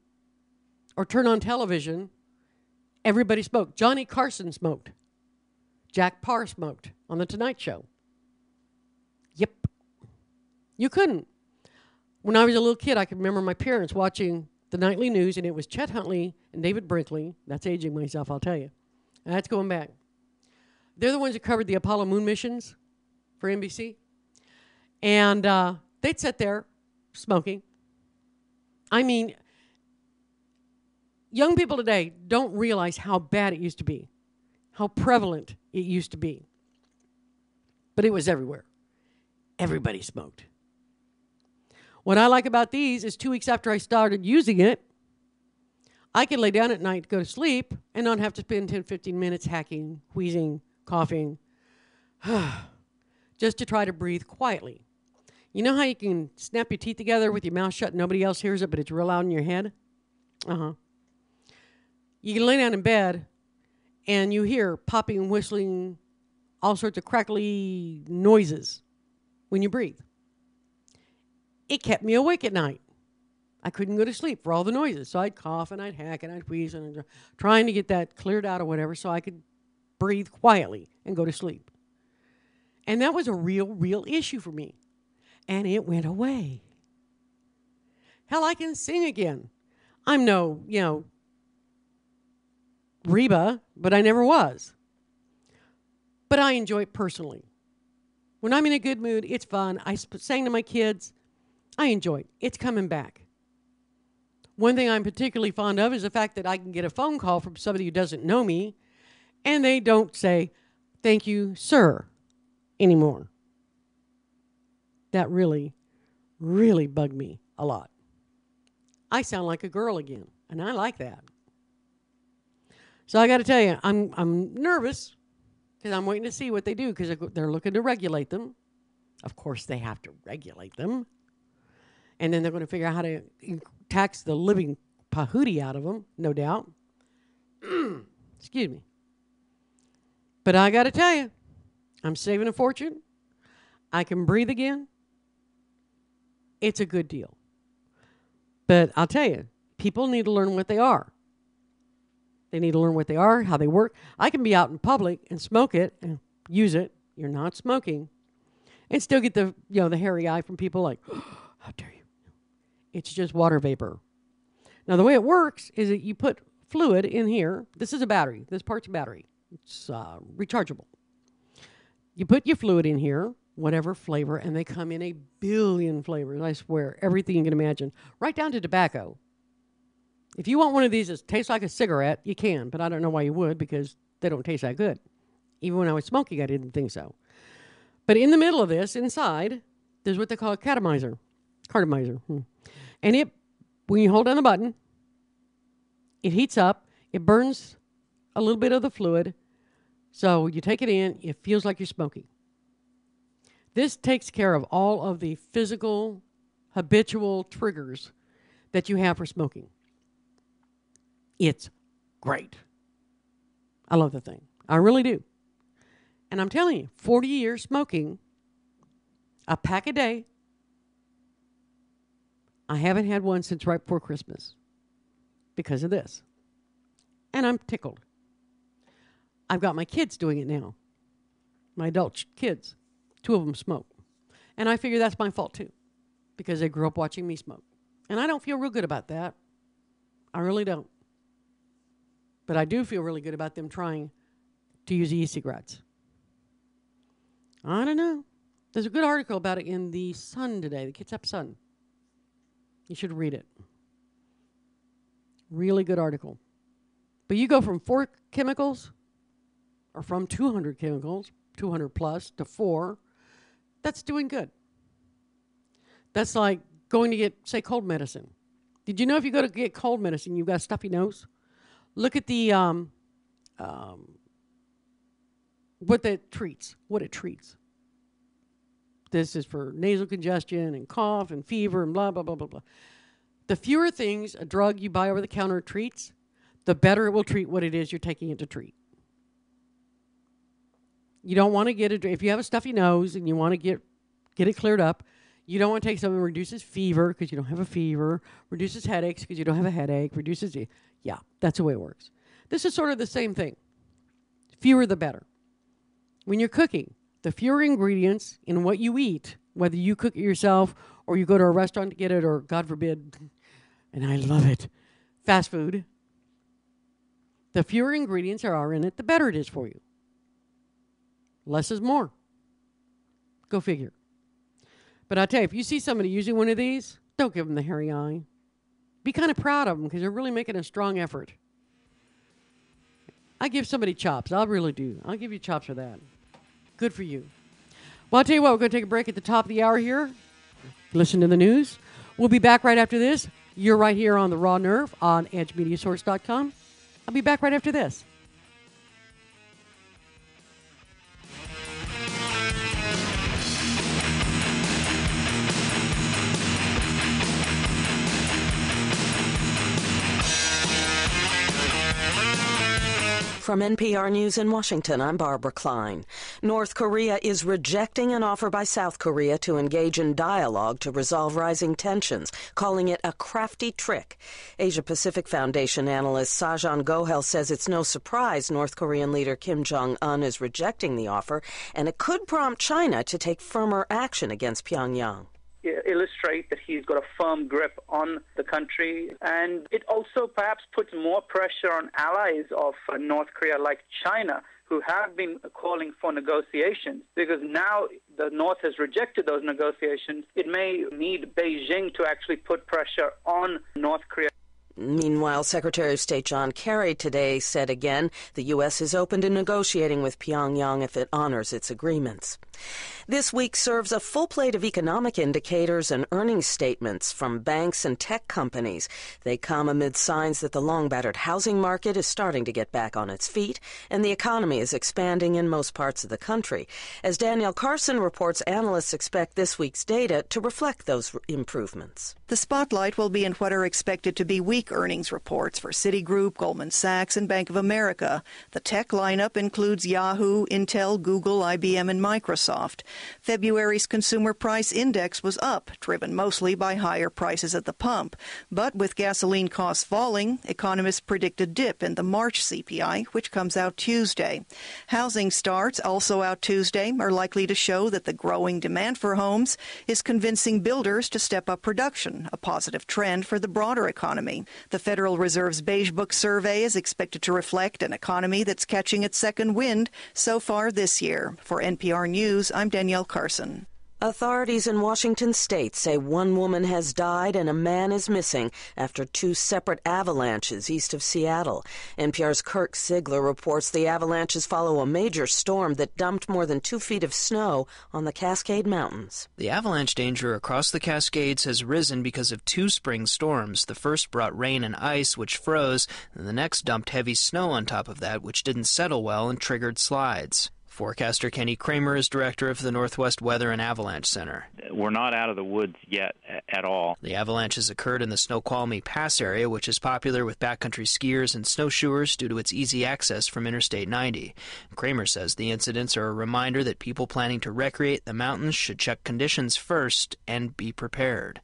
or turn on television. Everybody smoked. Johnny Carson smoked. Jack Parr smoked on The Tonight Show. Yep. You couldn't. When I was a little kid, I can remember my parents watching the nightly news, and it was Chet Huntley and David Brinkley. That's aging myself, I'll tell you. That's going back. They're the ones that covered the Apollo moon missions for NBC. And they'd sit there smoking. I mean, young people today don't realize how bad it used to be, how prevalent it used to be. But it was everywhere. Everybody smoked. What I like about these is 2 weeks after I started using it, I can lay down at night, go to sleep, and not have to spend 10, 15 minutes hacking, wheezing, coughing, just to try to breathe quietly. You know how you can snap your teeth together with your mouth shut and nobody else hears it, but it's real loud in your head? You can lay down in bed and you hear popping, whistling, all sorts of crackly noises when you breathe. It kept me awake at night. I couldn't go to sleep for all the noises. So I'd cough and I'd hack and I'd wheeze and I'd trying to get that cleared out or whatever so I could breathe quietly and go to sleep. And that was a real issue for me. And it went away. Hell, I can sing again. I'm no, Reba, but I never was. But I enjoy it personally. When I'm in a good mood, it's fun. I sang to my kids. I enjoy it. It's coming back. One thing I'm particularly fond of is the fact that I can get a phone call from somebody who doesn't know me, and they don't say, "Thank you, sir," anymore. That really bugged me a lot. I sound like a girl again, and I like that. So I got to tell you, I'm nervous because I'm waiting to see what they do because they're looking to regulate them. Of course, they have to regulate them. And then they're going to figure out how to tax the living pahootie out of them, no doubt. Excuse me. But I got to tell you, I'm saving a fortune. I can breathe again. It's a good deal. But I'll tell you, people need to learn what they are. They need to learn what they are, how they work. I can be out in public and smoke it and use it. You're not smoking. And still get the hairy eye from people like, oh, how dare you? It's just water vapor. Now, the way it works is that you put fluid in here. This is a battery. This part's a battery. It's rechargeable. You put your fluid in here, whatever flavor, and they come in a billion flavors, I swear. Everything you can imagine, right down to tobacco. If you want one of these that tastes like a cigarette, you can, but I don't know why you would because they don't taste that good. Even when I was smoking, I didn't think so. But in the middle of this, inside, there's what they call a cartomizer. And when you hold down the button, it heats up. It burns a little bit of the fluid. So you take it in, it feels like you're smoking. This takes care of all of the physical, habitual triggers that you have for smoking. It's great. I love the thing. I really do. And I'm telling you, 40 years smoking, a pack a day. I haven't had one since right before Christmas because of this. And I'm tickled. I've got my kids doing it now. My adult kids. 2 of them smoke. And I figure that's my fault too because they grew up watching me smoke. And I don't feel real good about that. I really don't. But I do feel really good about them trying to use e-cigarettes. I don't know. There's a good article about it in the Sun today, the Kitsap Sun. You should read it. Really good article. But you go from 4 chemicals, or from 200 chemicals, 200 plus, to 4. That's doing good. That's like going to get, say, cold medicine. Did you know if you go to get cold medicine, you've got a stuffy nose? Look at the what it treats. This is for nasal congestion and cough and fever and blah, blah, blah, blah, blah. The fewer things a drug you buy over the counter treats, the better it will treat what it is you're taking it to treat. You don't want to get it, if you have a stuffy nose and you want to get it cleared up, you don't want to take something that reduces fever because you don't have a fever, reduces headaches because you don't have a headache, yeah, that's the way it works. This is sort of the same thing. Fewer the better. When you're cooking, the fewer ingredients in what you eat, whether you cook it yourself or you go to a restaurant to get it or, God forbid, and I love it, fast food, the fewer ingredients there are in it, the better it is for you. Less is more. Go figure. But I'll tell you, if you see somebody using one of these, don't give them the hairy eye. Be kind of proud of them because they're really making a strong effort. I give somebody chops. I really do. I'll give you chops for that. Good for you. Well, I'll tell you what, we're going to take a break at the top of the hour here. Listen to the news. We'll be back right after this. You're right here on The Raw Nerve on EdgeMediaSource.com. I'll be back right after this. From NPR News in Washington, I'm Barbara Klein. North Korea is rejecting an offer by South Korea to engage in dialogue to resolve rising tensions, calling it a crafty trick. Asia-Pacific Foundation analyst Sajan Gohel says it's no surprise North Korean leader Kim Jong-un is rejecting the offer, and it could prompt China to take firmer action against Pyongyang. Illustrate that he's got a firm grip on the country, and it also perhaps puts more pressure on allies of North Korea like China, who have been calling for negotiations, because now the North has rejected those negotiations. It may need Beijing to actually put pressure on North Korea. Meanwhile, Secretary of State John Kerry today said again the U.S. is open to negotiating with Pyongyang if it honors its agreements. This week serves a full plate of economic indicators and earnings statements from banks and tech companies. They come amid signs that the long-battered housing market is starting to get back on its feet, and the economy is expanding in most parts of the country. As Danielle Carson reports, analysts expect this week's data to reflect those improvements. The spotlight will be in what are expected to be weak earnings reports for Citigroup, Goldman Sachs, and Bank of America. The tech lineup includes Yahoo, Intel, Google, IBM, and Microsoft. February's consumer price index was up, driven mostly by higher prices at the pump. But with gasoline costs falling, economists predict a dip in the March CPI, which comes out Tuesday. Housing starts, also out Tuesday, are likely to show that the growing demand for homes is convincing builders to step up production, a positive trend for the broader economy. The Federal Reserve's Beige Book survey is expected to reflect an economy that's catching its second wind so far this year. For NPR News, I'm Danielle Carson. Authorities in Washington state say one woman has died and a man is missing after two separate avalanches east of Seattle. NPR's Kirk Ziegler reports the avalanches follow a major storm that dumped more than 2 feet of snow on the Cascade Mountains. The avalanche danger across the Cascades has risen because of two spring storms. The first brought rain and ice, which froze, and the next dumped heavy snow on top of that, which didn't settle well and triggered slides. Forecaster Kenny Kramer is director of the Northwest Weather and Avalanche Center. We're not out of the woods yet at all. The avalanches occurred in the Snoqualmie Pass area, which is popular with backcountry skiers and snowshoers due to its easy access from Interstate 90. Kramer says the incidents are a reminder that people planning to recreate the mountains should check conditions first and be prepared.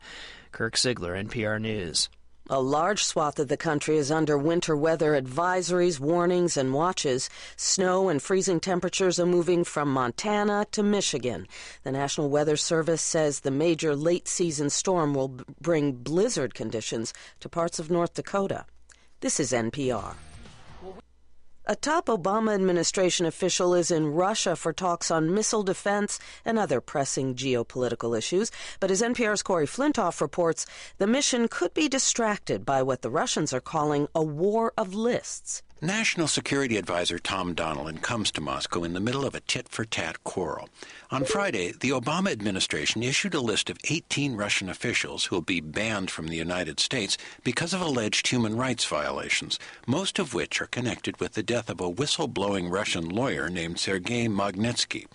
Kirk Ziegler, NPR News. A large swath of the country is under winter weather advisories, warnings, and watches. Snow and freezing temperatures are moving from Montana to Michigan. The National Weather Service says the major late-season storm will bring blizzard conditions to parts of North Dakota. This is NPR. A top Obama administration official is in Russia for talks on missile defense and other pressing geopolitical issues. But as NPR's Corey Flintoff reports, the mission could be distracted by what the Russians are calling a war of lists. National Security Advisor Tom Donilon comes to Moscow in the middle of a tit-for-tat quarrel. On Friday, the Obama administration issued a list of 18 Russian officials who will be banned from the United States because of alleged human rights violations, most of which are connected with the death of a whistleblowing Russian lawyer named Sergei Magnitsky.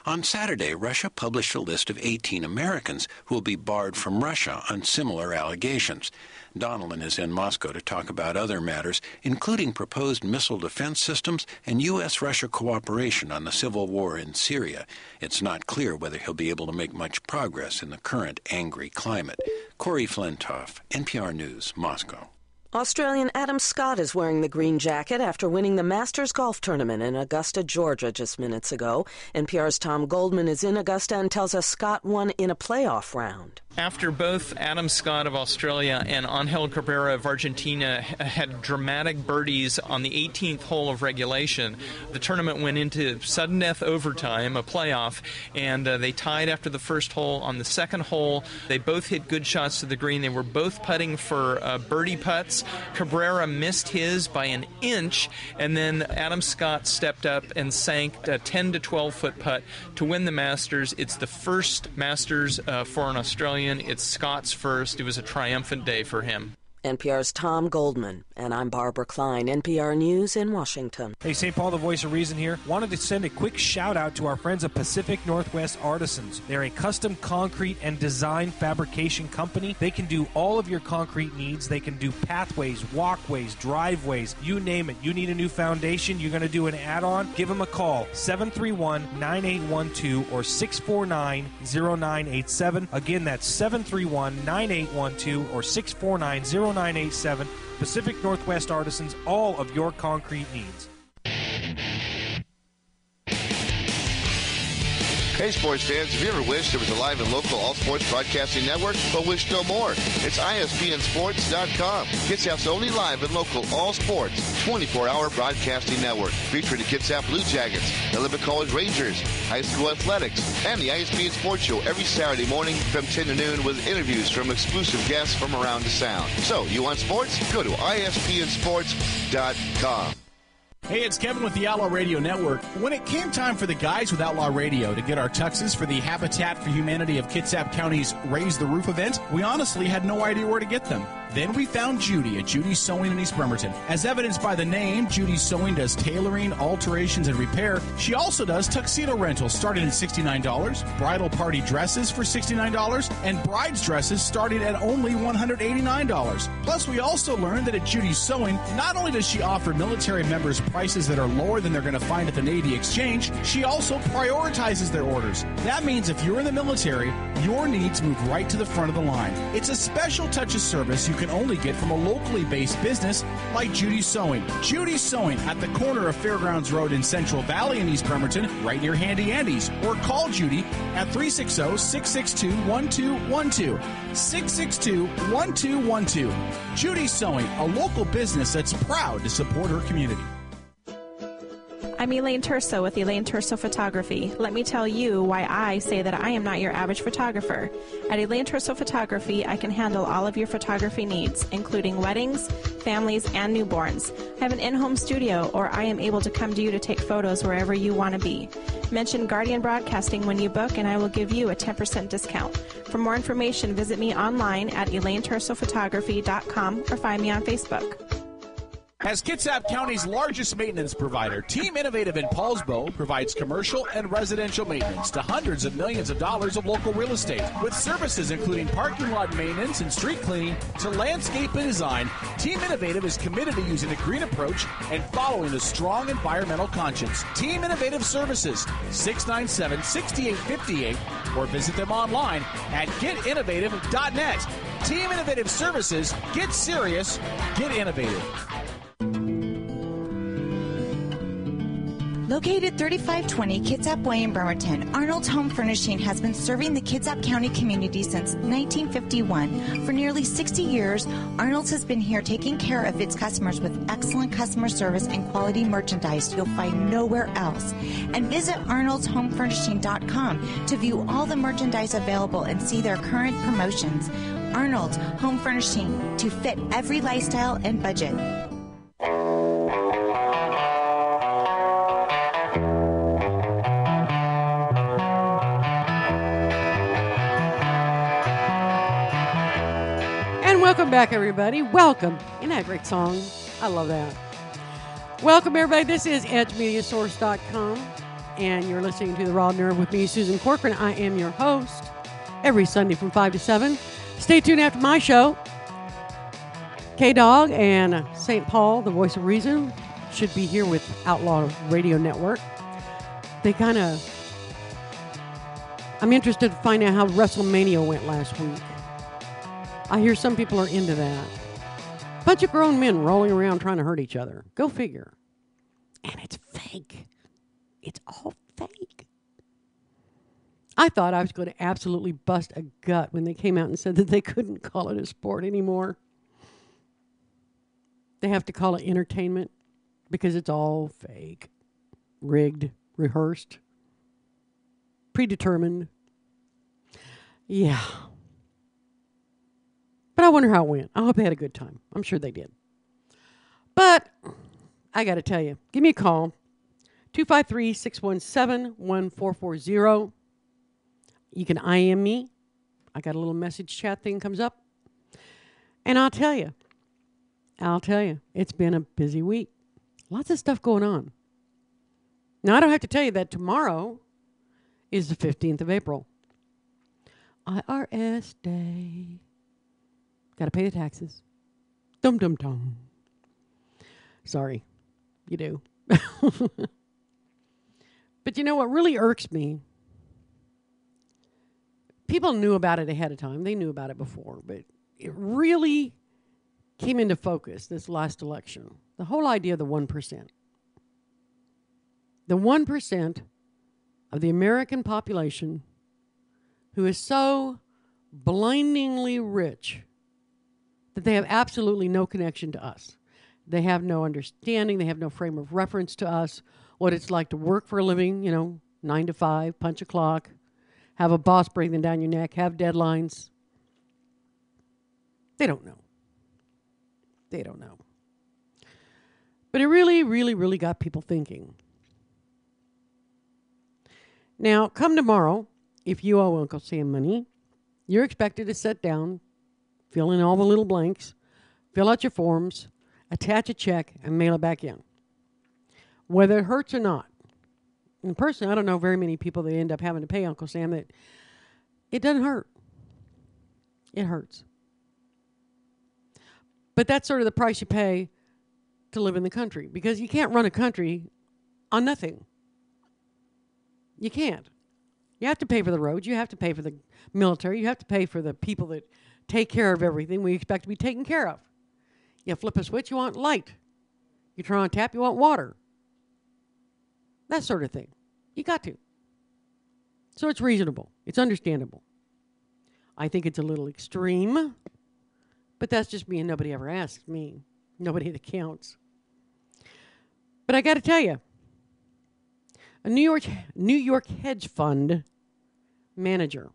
On Saturday, Russia published a list of 18 Americans who will be barred from Russia on similar allegations. Donilon is in Moscow to talk about other matters, including proposed missile defense systems and U.S.-Russia cooperation on the civil war in Syria. It's not clear whether he'll be able to make much progress in the current angry climate. Corey Flintoff, NPR News, Moscow. Australian Adam Scott is wearing the green jacket after winning the Masters Golf Tournament in Augusta, Georgia just minutes ago. NPR's Tom Goldman is in Augusta and tells us Scott won in a playoff round. After both Adam Scott of Australia and Angel Cabrera of Argentina had dramatic birdies on the 18th hole of regulation, the tournament went into sudden death overtime, a playoff, and they tied after the first hole. On the second hole, they both hit good shots to the green. They were both putting for birdie putts. Cabrera missed his by an inch, and then Adam Scott stepped up and sank a 10 to 12 foot putt to win the Masters. It's the first Masters for an Australian Australian. It's Scott's first. It was a triumphant day for him. NPR's Tom Goldman, and I'm Barbara Klein, NPR News in Washington. Hey, St. Paul, the voice of reason here. Wanted to send a quick shout out to our friends at Pacific Northwest Artisans. They're a custom concrete and design fabrication company. They can do all of your concrete needs. They can do pathways, walkways, driveways, you name it. You need a new foundation, you're going to do an add-on, give them a call, 731-9812 or 649-0987. Again, that's 731-9812 or 649-0987. Pacific Northwest Artisans, all of your concrete needs. Hey, sports fans, have you ever wished there was a live and local all-sports broadcasting network, but wished no more? It's ISBNsports.com. Kitsap's only live and local all-sports 24-hour broadcasting network, featuring the Kitsap Blue Jackets, the Lubbock College Rangers, high school athletics, and the ISBN Sports Show every Saturday morning from 10 to noon with interviews from exclusive guests from around the Sound. So, you want sports? Go to ISBNsports.com. Hey, it's Kevin with the Outlaw Radio Network. When it came time for the guys with Outlaw Radio to get our tuxes for the Habitat for Humanity of Kitsap County's Raise the Roof event, we honestly had no idea where to get them. Then we found Judy at Judy's Sewing in East Bremerton. As evidenced by the name, Judy's Sewing does tailoring, alterations, and repair. She also does tuxedo rentals starting at $69, bridal party dresses for $69, and bride's dresses starting at only $189. Plus, we also learned that at Judy's Sewing, not only does she offer military members prices that are lower than they're going to find at the Navy Exchange, she also prioritizes their orders. That means if you're in the military, your needs move right to the front of the line. It's a special touch of service you can only get from a locally based business like Judy's Sewing. Judy's Sewing at the corner of Fairgrounds Road in Central Valley in East Bremerton, right near Handy Andy's. Or call Judy at 360-662-1212. 662-1212. Judy's Sewing, a local business that's proud to support her community. I'm Elaine Terso with Elaine Terso Photography. Let me tell you why I say that I am not your average photographer. At Elaine Terso Photography, I can handle all of your photography needs, including weddings, families, and newborns. I have an in-home studio, or I am able to come to you to take photos wherever you want to be. Mention Guardian Broadcasting when you book, and I will give you a 10% discount. For more information, visit me online at ElaineTersoPhotography.com or find me on Facebook. As Kitsap County's largest maintenance provider, Team Innovative in Paulsbo provides commercial and residential maintenance to hundreds of millions of dollars of local real estate. With services including parking lot maintenance and street cleaning to landscape and design, Team Innovative is committed to using a green approach and following a strong environmental conscience. Team Innovative Services, 697-6858, or visit them online at getinnovative.net. Team Innovative Services, get serious, get innovative. Located 3520 Kitsap Way in Bremerton, Arnold's Home Furnishing has been serving the Kitsap County community since 1951. For nearly 60 years, Arnold's has been here taking care of its customers with excellent customer service and quality merchandise you'll find nowhere else. And visit arnoldshomefurnishing.com to view all the merchandise available and see their current promotions. Arnold's Home Furnishing, to fit every lifestyle and budget. Welcome back, everybody. Welcome. Isn't that a great song? I love that. Welcome, everybody. This is EdgeMediaSource.com, and you're listening to The Raw Nerve with me, Susan Corcoran. I am your host every Sunday from 5 to 7. Stay tuned after my show. K-Dog and St. Paul, the voice of reason, should be here with Outlaw Radio Network. I'm interested to find out how WrestleMania went last week. I hear some people are into that. Bunch of grown men rolling around trying to hurt each other. Go figure. And it's fake. It's all fake. I thought I was going to absolutely bust a gut when they came out and said that they couldn't call it a sport anymore. They have to call it entertainment because it's all fake. Rigged, rehearsed, predetermined. Yeah. But I wonder how it went. I hope they had a good time. I'm sure they did. But I got to tell you, give me a call. 253-617-1440. You can IM me. I got a little message chat thing comes up. And I'll tell you, it's been a busy week. Lots of stuff going on. Now, I don't have to tell you that tomorrow is the 15th of April. IRS Day. Got to pay the taxes. Dum, dum, dum. Sorry, you do. But you know what really irks me? People knew about it ahead of time. They knew about it before, but it really came into focus this last election. The whole idea of the 1%. The 1% of the American population who is so blindingly rich that they have absolutely no connection to us. They have no understanding. They have no frame of reference to us, what it's like to work for a living, 9 to 5, punch a clock, have a boss breathing down your neck, have deadlines. They don't know. They don't know. But it really, really, really got people thinking. Now, come tomorrow, if you owe Uncle Sam money, you're expected to sit down, fill in all the little blanks, fill out your forms, attach a check, and mail it back in. Whether it hurts or not. And personally, I don't know very many people that end up having to pay Uncle Sam that it doesn't hurt. It hurts. But that's sort of the price you pay to live in the country, because you can't run a country on nothing. You can't. You have to pay for the roads. You have to pay for the military. You have to pay for the people that take care of everything we expect to be taken care of. You flip a switch, you want light. You turn on a tap, you want water. That sort of thing. You got to. So it's reasonable. It's understandable. I think it's a little extreme, but that's just me, and nobody ever asks me. Nobody that counts. But I got to tell you, a New York hedge fund manager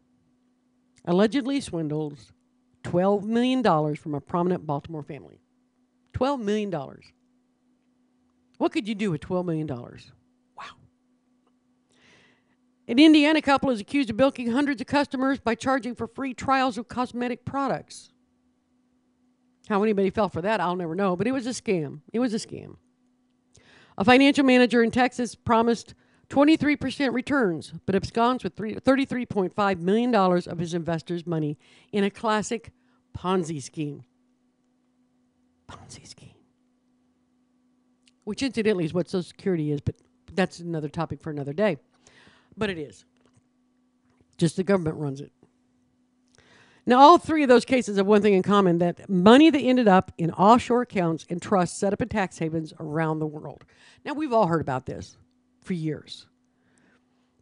allegedly swindles $12 million from a prominent Baltimore family. $12 million. What could you do with $12 million? Wow. An Indiana couple is accused of bilking hundreds of customers by charging for free trials of cosmetic products. How anybody fell for that, I'll never know, but it was a scam. It was a scam. A financial manager in Texas promised 23% returns, but absconds with $33.5 million of his investors' money in a classic Ponzi scheme. Ponzi scheme. Which incidentally is what Social Security is, but that's another topic for another day. But it is. Just the government runs it. Now, all three of those cases have one thing in common, that money that ended up in offshore accounts and trusts set up in tax havens around the world. Now, we've all heard about this for years.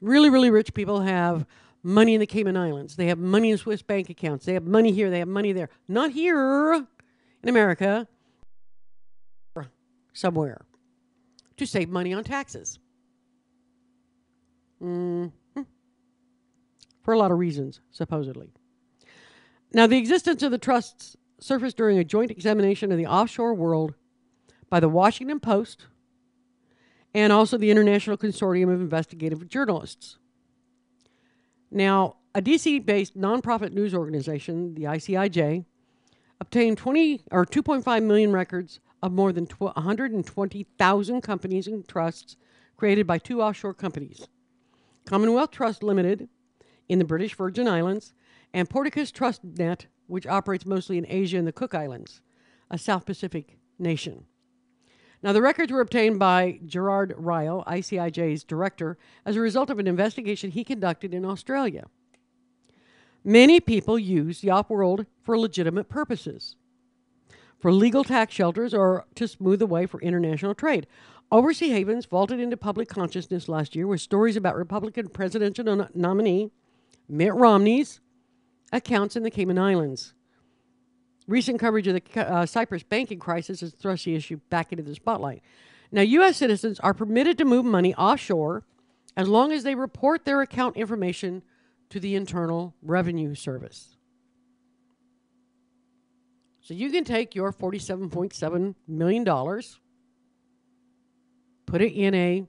Really, really rich people have money in the Cayman Islands. They have money in Swiss bank accounts. They have money here. They have money there. Not here in America. Somewhere. To save money on taxes. For a lot of reasons, supposedly. Now, the existence of the trusts surfaced during a joint examination of the offshore world by the Washington Post and also the International Consortium of Investigative Journalists. Now, a DC-based nonprofit news organization, the ICIJ, obtained 2.5 million records of more than 120,000 companies and trusts created by two offshore companies, Commonwealth Trust Limited in the British Virgin Islands and Porticus Trust Net, which operates mostly in Asia and the Cook Islands, a South Pacific nation. Now, the records were obtained by Gerard Ryle, ICIJ's director, as a result of an investigation he conducted in Australia. Many people use the off-world for legitimate purposes, for legal tax shelters or to smooth the way for international trade. Overseas havens vaulted into public consciousness last year with stories about Republican presidential nominee Mitt Romney's accounts in the Cayman Islands. Recent coverage of the Cyprus banking crisis has thrust the issue back into the spotlight. Now, U.S. citizens are permitted to move money offshore as long as they report their account information to the Internal Revenue Service. So you can take your $47.7 million, put it in a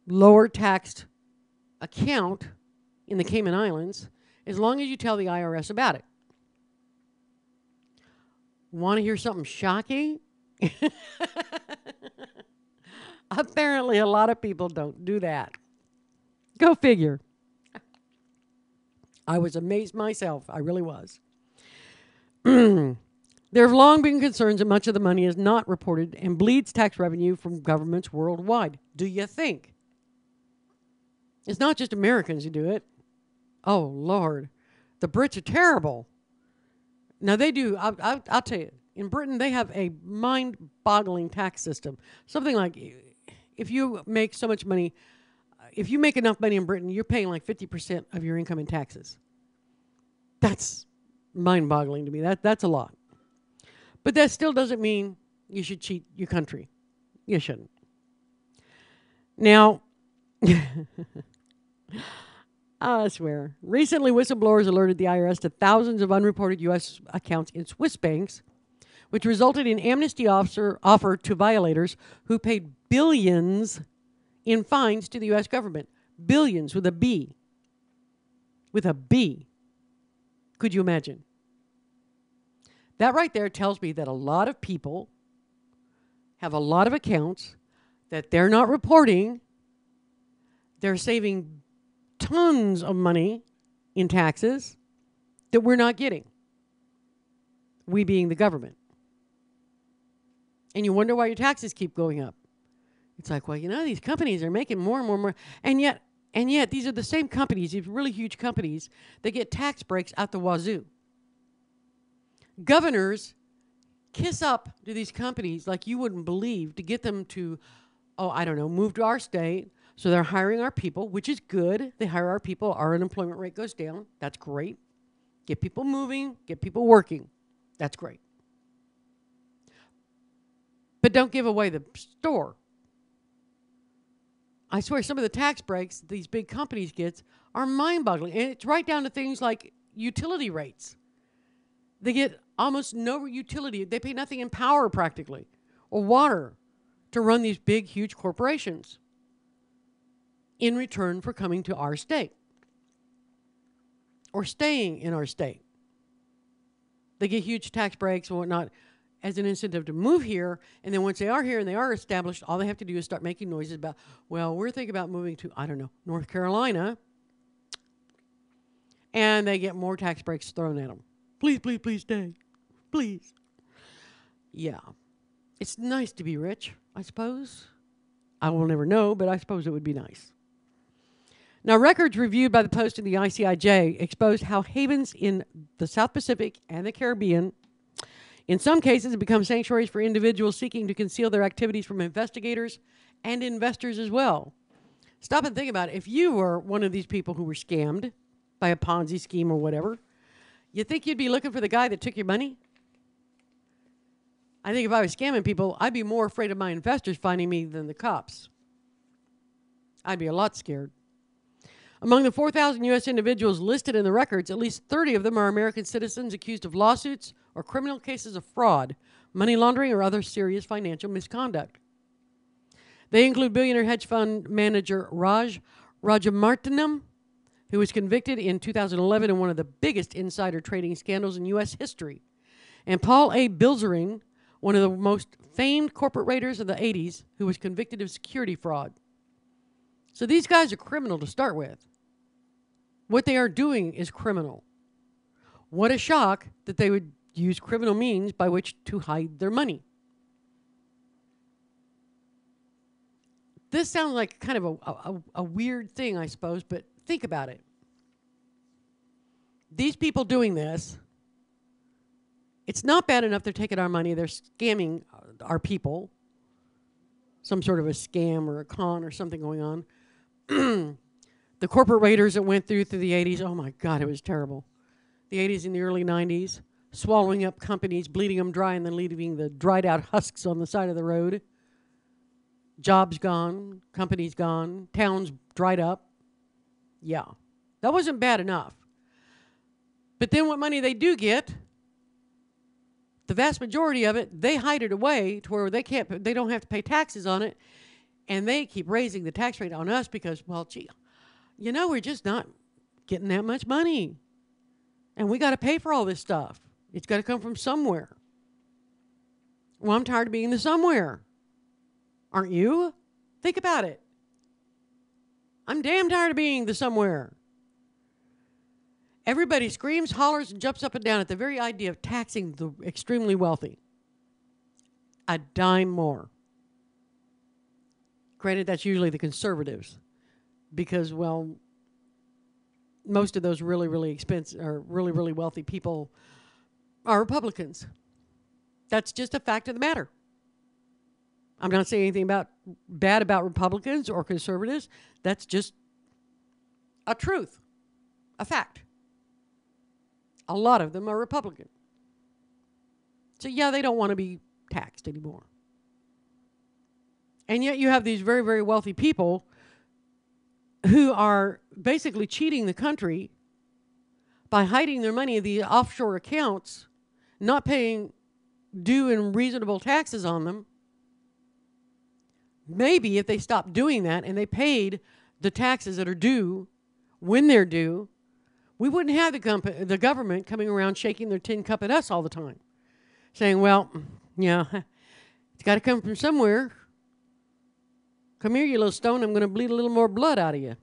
lower taxed account in the Cayman Islands, as long as you tell the IRS about it. Want to hear something shocking? Apparently, a lot of people don't do that. Go figure. I was amazed myself. I really was. There have long been concerns that much of the money is not reported and bleeds tax revenue from governments worldwide. Do you think? It's not just Americans who do it. Oh, Lord. The Brits are terrible. Now, they do. I'll tell you. In Britain, they have a mind-boggling tax system. Something like, if you make so much money, if you make enough money in Britain, you're paying like 50% of your income in taxes. That's mind-boggling to me. That's a lot. But that still doesn't mean you should cheat your country. You shouldn't. Now, I swear, recently whistleblowers alerted the IRS to thousands of unreported U.S. accounts in Swiss banks, which resulted in amnesty offer to violators who paid billions in fines to the U.S. government. Billions with a B. With a B. Could you imagine? That right there tells me that a lot of people have a lot of accounts that they're not reporting. They're saving tons of money in taxes that we're not getting. We being the government. And you wonder why your taxes keep going up. It's like, well, you know, these companies are making more and more and more. And yet, these are the same companies, these really huge companies, that get tax breaks out the wazoo. Governors kiss up to these companies like you wouldn't believe to get them to, move to our state. So they're hiring our people, which is good. They hire our people. Our unemployment rate goes down. That's great. Get people moving. Get people working. That's great. But don't give away the store. I swear some of the tax breaks these big companies get are mind-boggling. And it's right down to things like utility rates. They get almost no utility. They pay nothing in power practically or water to run these big, huge corporations in return for coming to our state or staying in our state. They get huge tax breaks and whatnot as an incentive to move here. And then once they are here and they are established, all they have to do is start making noises about, well, we're thinking about moving to, North Carolina. And they get more tax breaks thrown at them. Please, please, please stay. Please. Yeah. It's nice to be rich, I suppose. I will never know, but I suppose it would be nice. Now, records reviewed by the Post and the ICIJ exposed how havens in the South Pacific and the Caribbean, in some cases, have become sanctuaries for individuals seeking to conceal their activities from investigators and investors as well. Stop and think about it. If you were one of these people who were scammed by a Ponzi scheme or whatever, you think you'd be looking for the guy that took your money? I think if I was scamming people, I'd be more afraid of my investors finding me than the cops. I'd be a lot scared. Among the 4,000 U.S. individuals listed in the records, at least 30 of them are American citizens accused of lawsuits or criminal cases of fraud, money laundering, or other serious financial misconduct. They include billionaire hedge fund manager Raj Rajamartinam, who was convicted in 2011 in one of the biggest insider trading scandals in U.S. history, and Paul A. Bilzerian, one of the most famed corporate raiders of the 80s, who was convicted of security fraud. So these guys are criminal to start with. What they are doing is criminal. What a shock that they would use criminal means by which to hide their money. This sounds like kind of a weird thing, I suppose, but think about it. These people doing this, it's not bad enough they're taking our money, they're scamming our people. Some sort of a scam or a con or something going on. The corporate raiders that went through the 80s, oh my God, it was terrible. The 80s and the early 90s, swallowing up companies, bleeding them dry, and then leaving the dried out husks on the side of the road. Jobs gone, companies gone, towns dried up. Yeah, that wasn't bad enough. But then what money they do get, the vast majority of it, they hide it away to where they don't have to pay taxes on it, and they keep raising the tax rate on us because, well, gee, we're just not getting that much money. And we got to pay for all this stuff. It's got to come from somewhere. Well, I'm tired of being the somewhere. Aren't you? Think about it. I'm damn tired of being the somewhere. Everybody screams, hollers, and jumps up and down at the very idea of taxing the extremely wealthy. A dime more. Granted, that's usually the conservatives. Because, well, most of those really, really expensive or really, really wealthy people are Republicans. That's just a fact of the matter. I'm not saying anything bad about Republicans or conservatives. That's just a truth, a fact. A lot of them are Republican. So, yeah, they don't want to be taxed anymore. And yet you have these very, very wealthy people who are basically cheating the country by hiding their money in the offshore accounts, not paying due and reasonable taxes on them. Maybe if they stopped doing that and they paid the taxes that are due when they're due, we wouldn't have the government coming around shaking their tin cup at us all the time, saying, well, yeah, it's got to come from somewhere. Come here, you little stone, I'm going to bleed a little more blood out of you.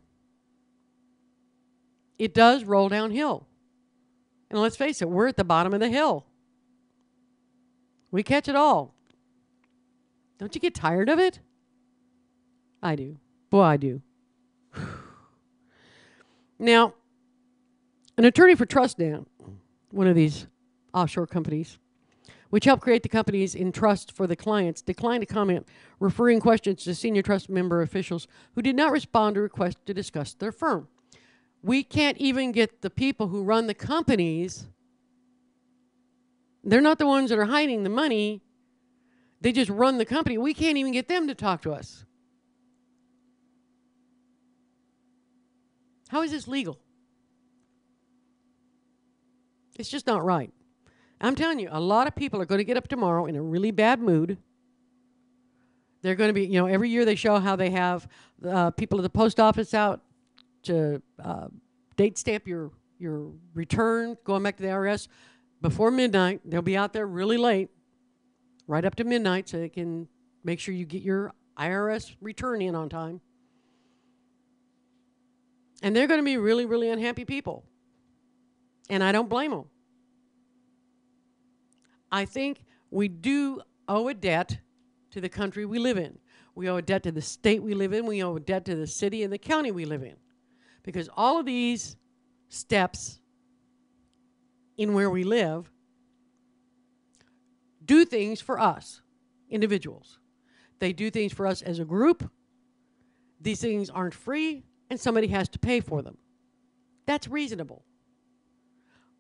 It does roll downhill. And let's face it, we're at the bottom of the hill. We catch it all. Don't you get tired of it? I do. Boy, I do. Now, an attorney for TrustNet, one of these offshore companies, which helped create the companies in trust for the clients, declined to comment, referring questions to senior trust member officials who did not respond to requests to discuss their firm. We can't even get the people who run the companies. They're not the ones that are hiding the money. They just run the company. We can't even get them to talk to us. How is this legal? It's just not right. I'm telling you, a lot of people are going to get up tomorrow in a really bad mood. They're going to be, every year they show how they have people at the post office out to date stamp your return, going back to the IRS before midnight. They'll be out there really late, right up to midnight, so they can make sure you get your IRS return in on time. And they're going to be really, really unhappy people. And I don't blame them. I think we do owe a debt to the country we live in. We owe a debt to the state we live in. We owe a debt to the city and the county we live in. Because all of these steps in where we live do things for us, individuals. They do things for us as a group. These things aren't free, and somebody has to pay for them. That's reasonable.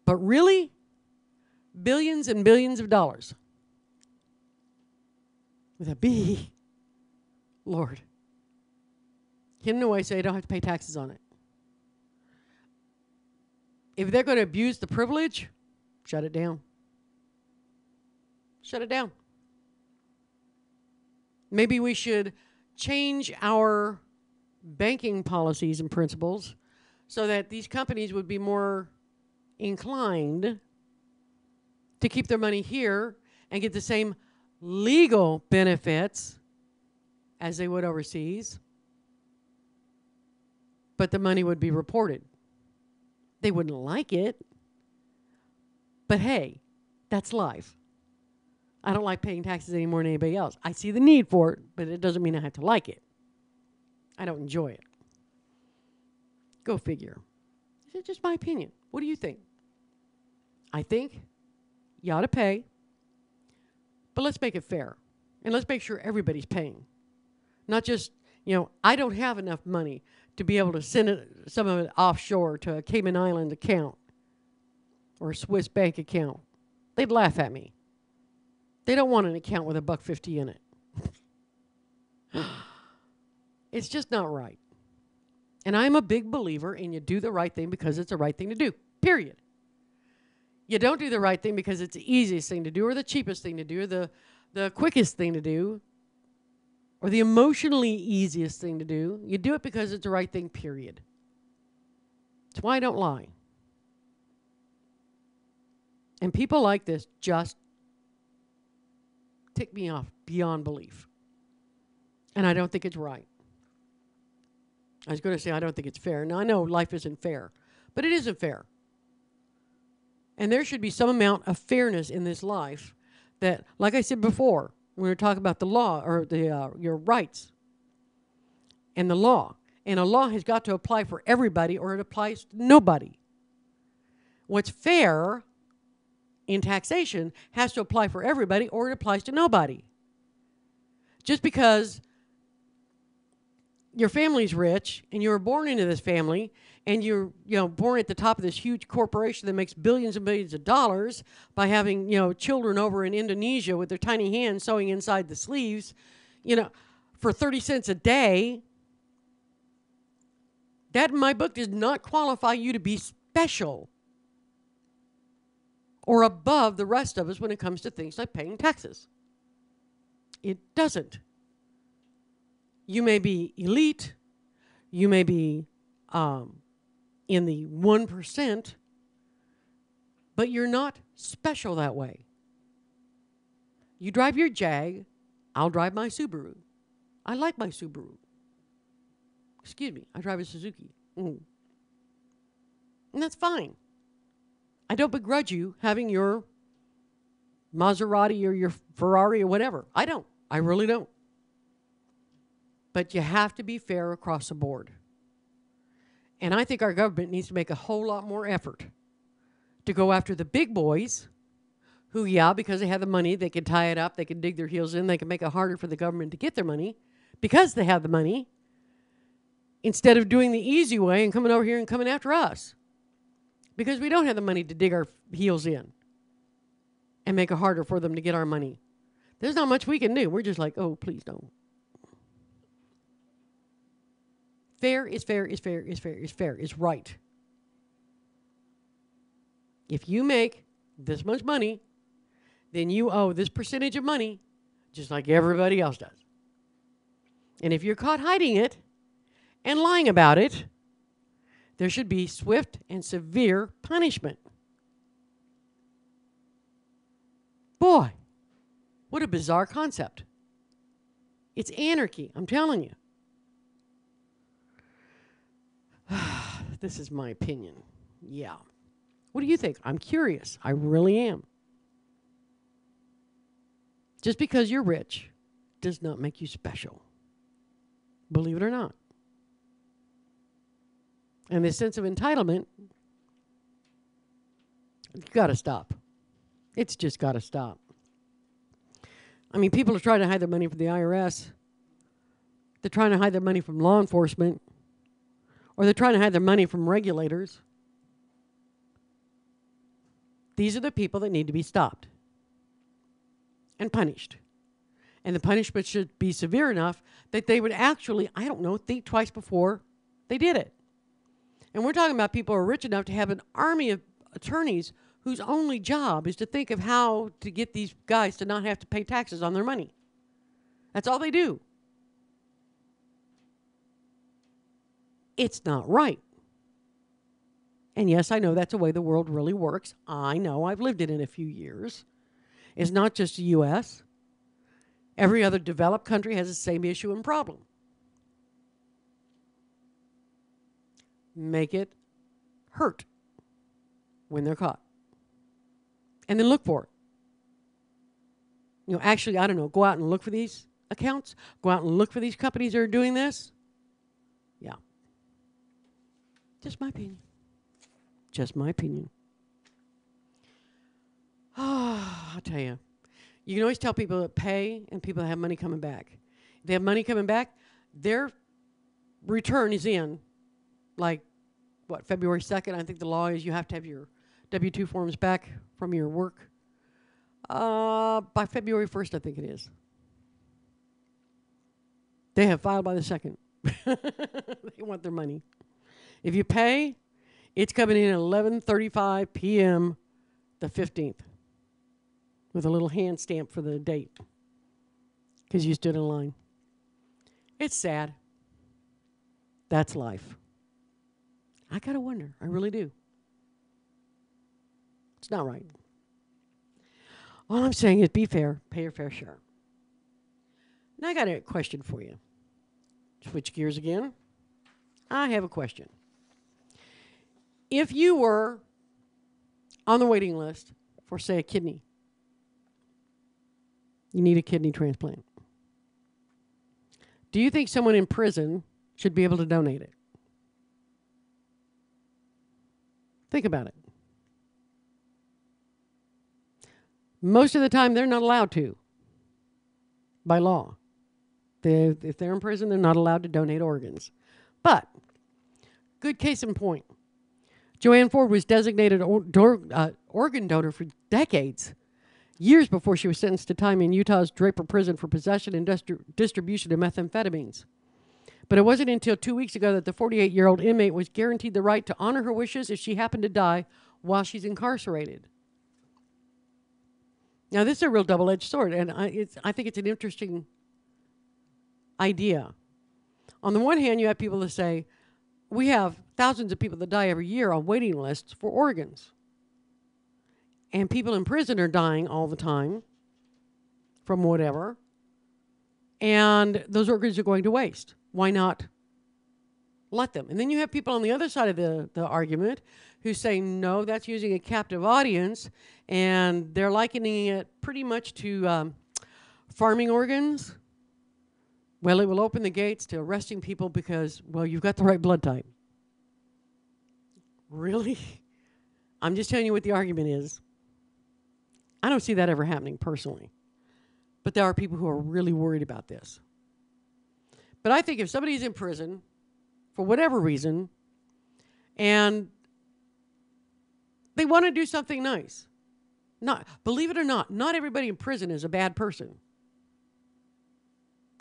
But really, billions and billions of dollars with a B, Lord. Hidden away so you don't have to pay taxes on it. If they're going to abuse the privilege, shut it down. Shut it down. Maybe we should change our banking policies and principles so that these companies would be more inclined to keep their money here and get the same legal benefits as they would overseas, but the money would be reported. They wouldn't like it, but hey, that's life. I don't like paying taxes any more than anybody else. I see the need for it, but it doesn't mean I have to like it. I don't enjoy it. Go figure. It's just my opinion. What do you think? I think you ought to pay, but let's make it fair. And let's make sure everybody's paying. Not just, I don't have enough money to be able to send some of it offshore to a Cayman Island account or a Swiss bank account. They'd laugh at me. They don't want an account with $1.50 in it. It's just not right. And I'm a big believer in you do the right thing because it's the right thing to do, period. You don't do the right thing because it's the easiest thing to do or the cheapest thing to do or the quickest thing to do or the emotionally easiest thing to do. You do it because it's the right thing, period. That's why I don't lie. And people like this just tick me off beyond belief. And I don't think it's right. I was going to say I don't think it's fair. Now, I know life isn't fair, but it isn't fair. And there should be some amount of fairness in this life that, like I said before, when we were talking about the law or your rights and the law. And a law has got to apply for everybody or it applies to nobody. What's fair in taxation has to apply for everybody or it applies to nobody. Just because your family's rich and you were born into this family and you're born at the top of this huge corporation that makes billions and billions of dollars by having children over in Indonesia with their tiny hands sewing inside the sleeves, for 30 cents a day, that in my book does not qualify you to be special or above the rest of us when it comes to things like paying taxes. It doesn't. You may be elite, you may be in the 1%, but you're not special that way. You drive your Jag, I'll drive my Subaru. I like my Subaru. Excuse me, I drive a Suzuki. And that's fine. I don't begrudge you having your Maserati or your Ferrari or whatever. I don't. I really don't. But you have to be fair across the board. And I think our government needs to make a whole lot more effort to go after the big boys who, because they have the money, they can tie it up, they can dig their heels in, they can make it harder for the government to get their money because they have the money, instead of doing the easy way and coming over here and coming after us. Because we don't have the money to dig our heels in and make it harder for them to get our money. There's not much we can do. We're just like, oh, please don't. Fair is fair is fair is fair is fair is right. If you make this much money, then you owe this percentage of money just like everybody else does. And if you're caught hiding it and lying about it, there should be swift and severe punishment. Boy, what a bizarre concept. It's anarchy, I'm telling you. This is my opinion. Yeah. What do you think? I'm curious. I really am. Just because you're rich does not make you special. Believe it or not. And this sense of entitlement, it's got to stop. It's just got to stop. I mean, people are trying to hide their money from the IRS. They're trying to hide their money from law enforcement. Or they're trying to hide their money from regulators. These are the people that need to be stopped and punished. And the punishment should be severe enough that they would actually, think twice before they did it. And we're talking about people who are rich enough to have an army of attorneys whose only job is to think of how to get these guys to not have to pay taxes on their money. That's all they do. It's not right. And yes, I know that's the way the world really works. I know. I've lived in it a few years. It's not just the U.S. Every other developed country has the same issue and problem. Make it hurt when they're caught. And then look for it. Actually, go out and look for these accounts. Go out and look for these companies that are doing this. Yeah. Just my opinion. Just my opinion. Oh, I'll tell you. You can always tell people that pay and people that have money coming back. If they have money coming back, their return is in, February 2nd. I think the law is you have to have your W-2 forms back from your work by February 1st, I think it is. They have filed by the 2nd. They want their money. If you pay, it's coming in at 11:35 p.m. the 15th with a little hand stamp for the date because you stood in line. It's sad. That's life. I gotta wonder. I really do. It's not right. All I'm saying is be fair, pay your fair share. Now I got a question for you. Switch gears again. I have a question. If you were on the waiting list for, say, a kidney, you need a kidney transplant, do you think someone in prison should be able to donate it? Think about it. Most of the time, they're not allowed to, by law. If they're in prison, they're not allowed to donate organs. But, good case in point, Joanne Ford was designated organ donor for decades, years before she was sentenced to time in Utah's Draper Prison for possession and distribution of methamphetamines. But it wasn't until 2 weeks ago that the 48-year-old inmate was guaranteed the right to honor her wishes if she happened to die while she's incarcerated. Now, this is a real double-edged sword, and I think it's an interesting idea. On the one hand, you have people that say, we have thousands of people that die every year on waiting lists for organs. And people in prison are dying all the time from whatever. And those organs are going to waste. Why not let them? And then you have people on the other side of the argument who say, no, that's using a captive audience. And they're likening it pretty much to farming organs. Well, it will open the gates to arresting people because, well, you've got the right blood type. Really? I'm just telling you what the argument is. I don't see that ever happening personally. But there are people who are really worried about this. But I think if somebody's in prison, for whatever reason, and they want to do something nice, believe it or not everybody in prison is a bad person.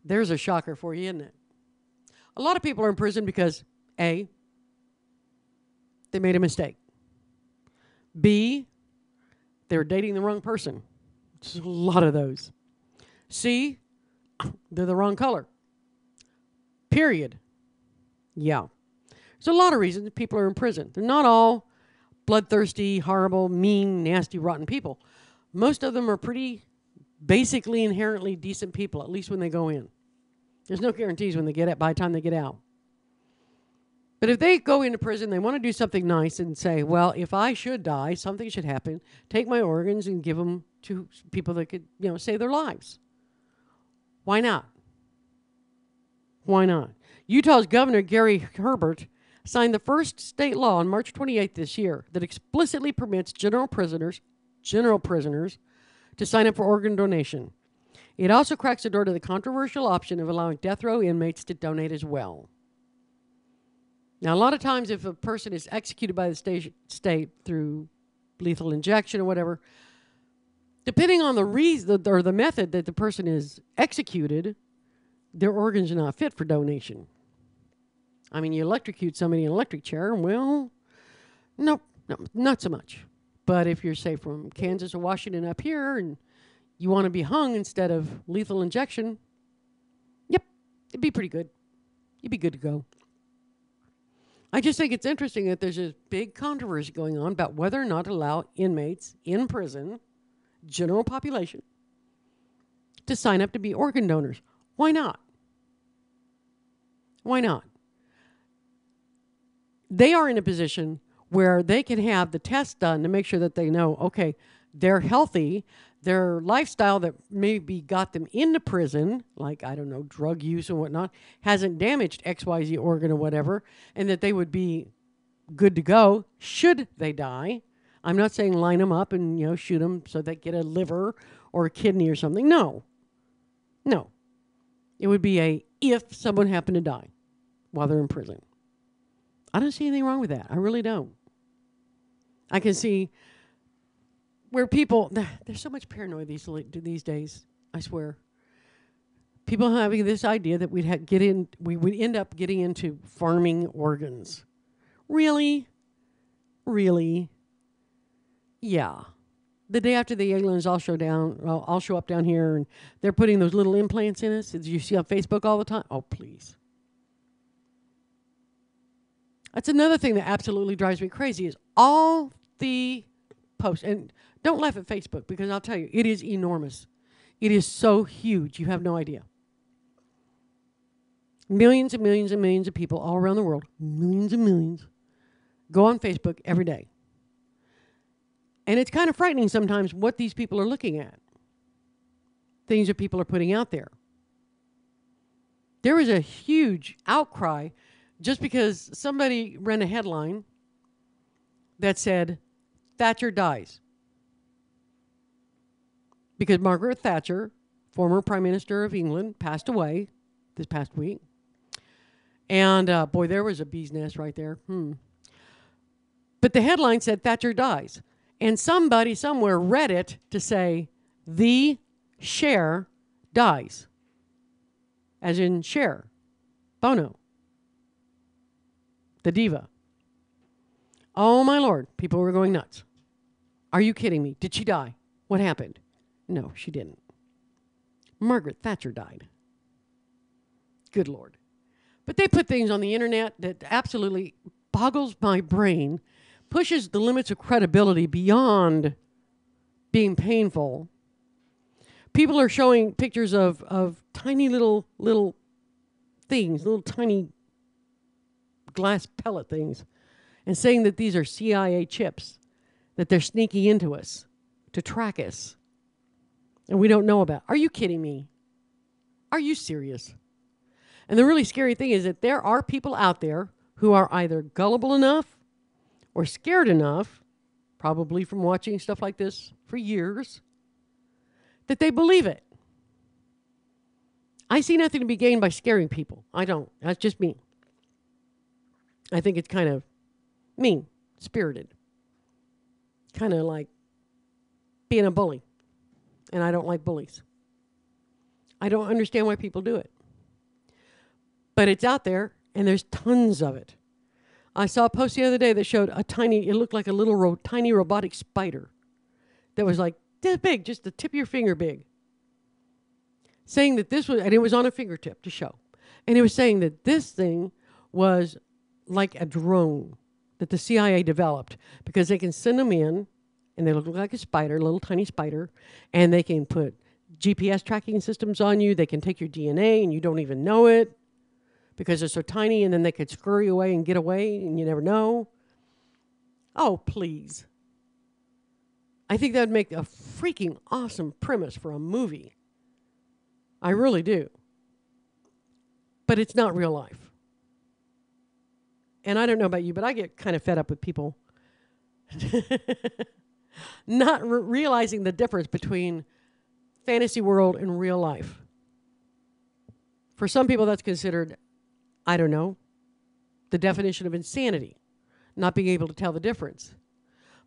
There's a shocker for you, isn't it? A lot of people are in prison because, A, they made a mistake. B, they were dating the wrong person. There's a lot of those. C, they're the wrong color. Period. Yeah. There's a lot of reasons people are in prison. They're not all bloodthirsty, horrible, mean, nasty, rotten people. Most of them are pretty basically inherently decent people, at least when they go in. There's no guarantees when they get out, by the time they get out. But if they go into prison, they want to do something nice and say, well, if I should die, something should happen, take my organs and give them to people that could, save their lives. Why not? Why not? Utah's Governor Gary Herbert signed the first state law on March 28th this year that explicitly permits general prisoners to sign up for organ donation. It also cracks the door to the controversial option of allowing death row inmates to donate as well. Now, a lot of times if a person is executed by the state through lethal injection or whatever, depending on the reason or the method that the person is executed, their organs are not fit for donation. I mean, you electrocute somebody in an electric chair, well, no, not so much. But if you're, say, from Kansas or Washington up here and you want to be hung instead of lethal injection, yep, it'd be pretty good. You'd be good to go. I just think it's interesting that there's a big controversy going on about whether or not to allow inmates in prison, general population, to sign up to be organ donors. Why not? Why not? They are in a position where they can have the test done to make sure that they know, okay, they're healthy, their lifestyle that maybe got them into prison, like, I don't know, drug use and whatnot, hasn't damaged XYZ organ or whatever, and that they would be good to go should they die. I'm not saying line them up and, shoot them so they get a liver or a kidney or something. No. It would be if someone happened to die while they're in prison. I don't see anything wrong with that. I really don't. I can see where people, there's so much paranoia these days, I swear. People having this idea that we would end up getting into farming organs. Really? Really? Yeah. The day after the aliens all show up down here and they're putting those little implants in us that you see on Facebook all the time. Oh, please. That's another thing that absolutely drives me crazy is all the post, and don't laugh at Facebook because I'll tell you, it is enormous. It is so huge. You have no idea. Millions and millions and millions of people all around the world, millions and millions, go on Facebook every day. And it's kind of frightening sometimes what these people are looking at. Things that people are putting out there. There was a huge outcry just because somebody ran a headline that said, Thatcher dies. Because Margaret Thatcher, former Prime Minister of England, passed away this past week. And boy, there was a bee's nest right there. But the headline said Thatcher dies. And somebody somewhere read it to say, the Cher dies. As in Cher. Bono. The diva. Oh my Lord, people were going nuts. Are you kidding me? Did she die? What happened? No, she didn't. Margaret Thatcher died. Good Lord. But they put things on the internet that absolutely boggles my brain, pushes the limits of credibility beyond being painful. People are showing pictures of tiny little things, little tiny glass pellet things, and saying that these are CIA chips, that they're sneaking into us to track us, and we don't know about. Are you kidding me? Are you serious? And the really scary thing is that there are people out there who are either gullible enough or scared enough, probably from watching stuff like this for years, that they believe it. I see nothing to be gained by scaring people. I don't. That's just me. I think it's kind of mean-spirited. Kind of like being a bully. And I don't like bullies. I don't understand why people do it. But it's out there, and there's tons of it. I saw a post the other day that showed it looked like a little tiny robotic spider that was like this big, just the tip of your finger big. Saying that this was, and it was on a fingertip to show. And it was saying that this thing was like a drone that the CIA developed because they can send them in, and they look like a spider, a little tiny spider, and they can put GPS tracking systems on you. They can take your DNA, and you don't even know it because they're so tiny, and then they could scurry away and get away, and you never know. Oh, please. I think that would make a freaking awesome premise for a movie. I really do. But it's not real life. And I don't know about you, but I get kind of fed up with people not realizing the difference between fantasy world and real life. For some people, that's considered, I don't know, the definition of insanity, not being able to tell the difference.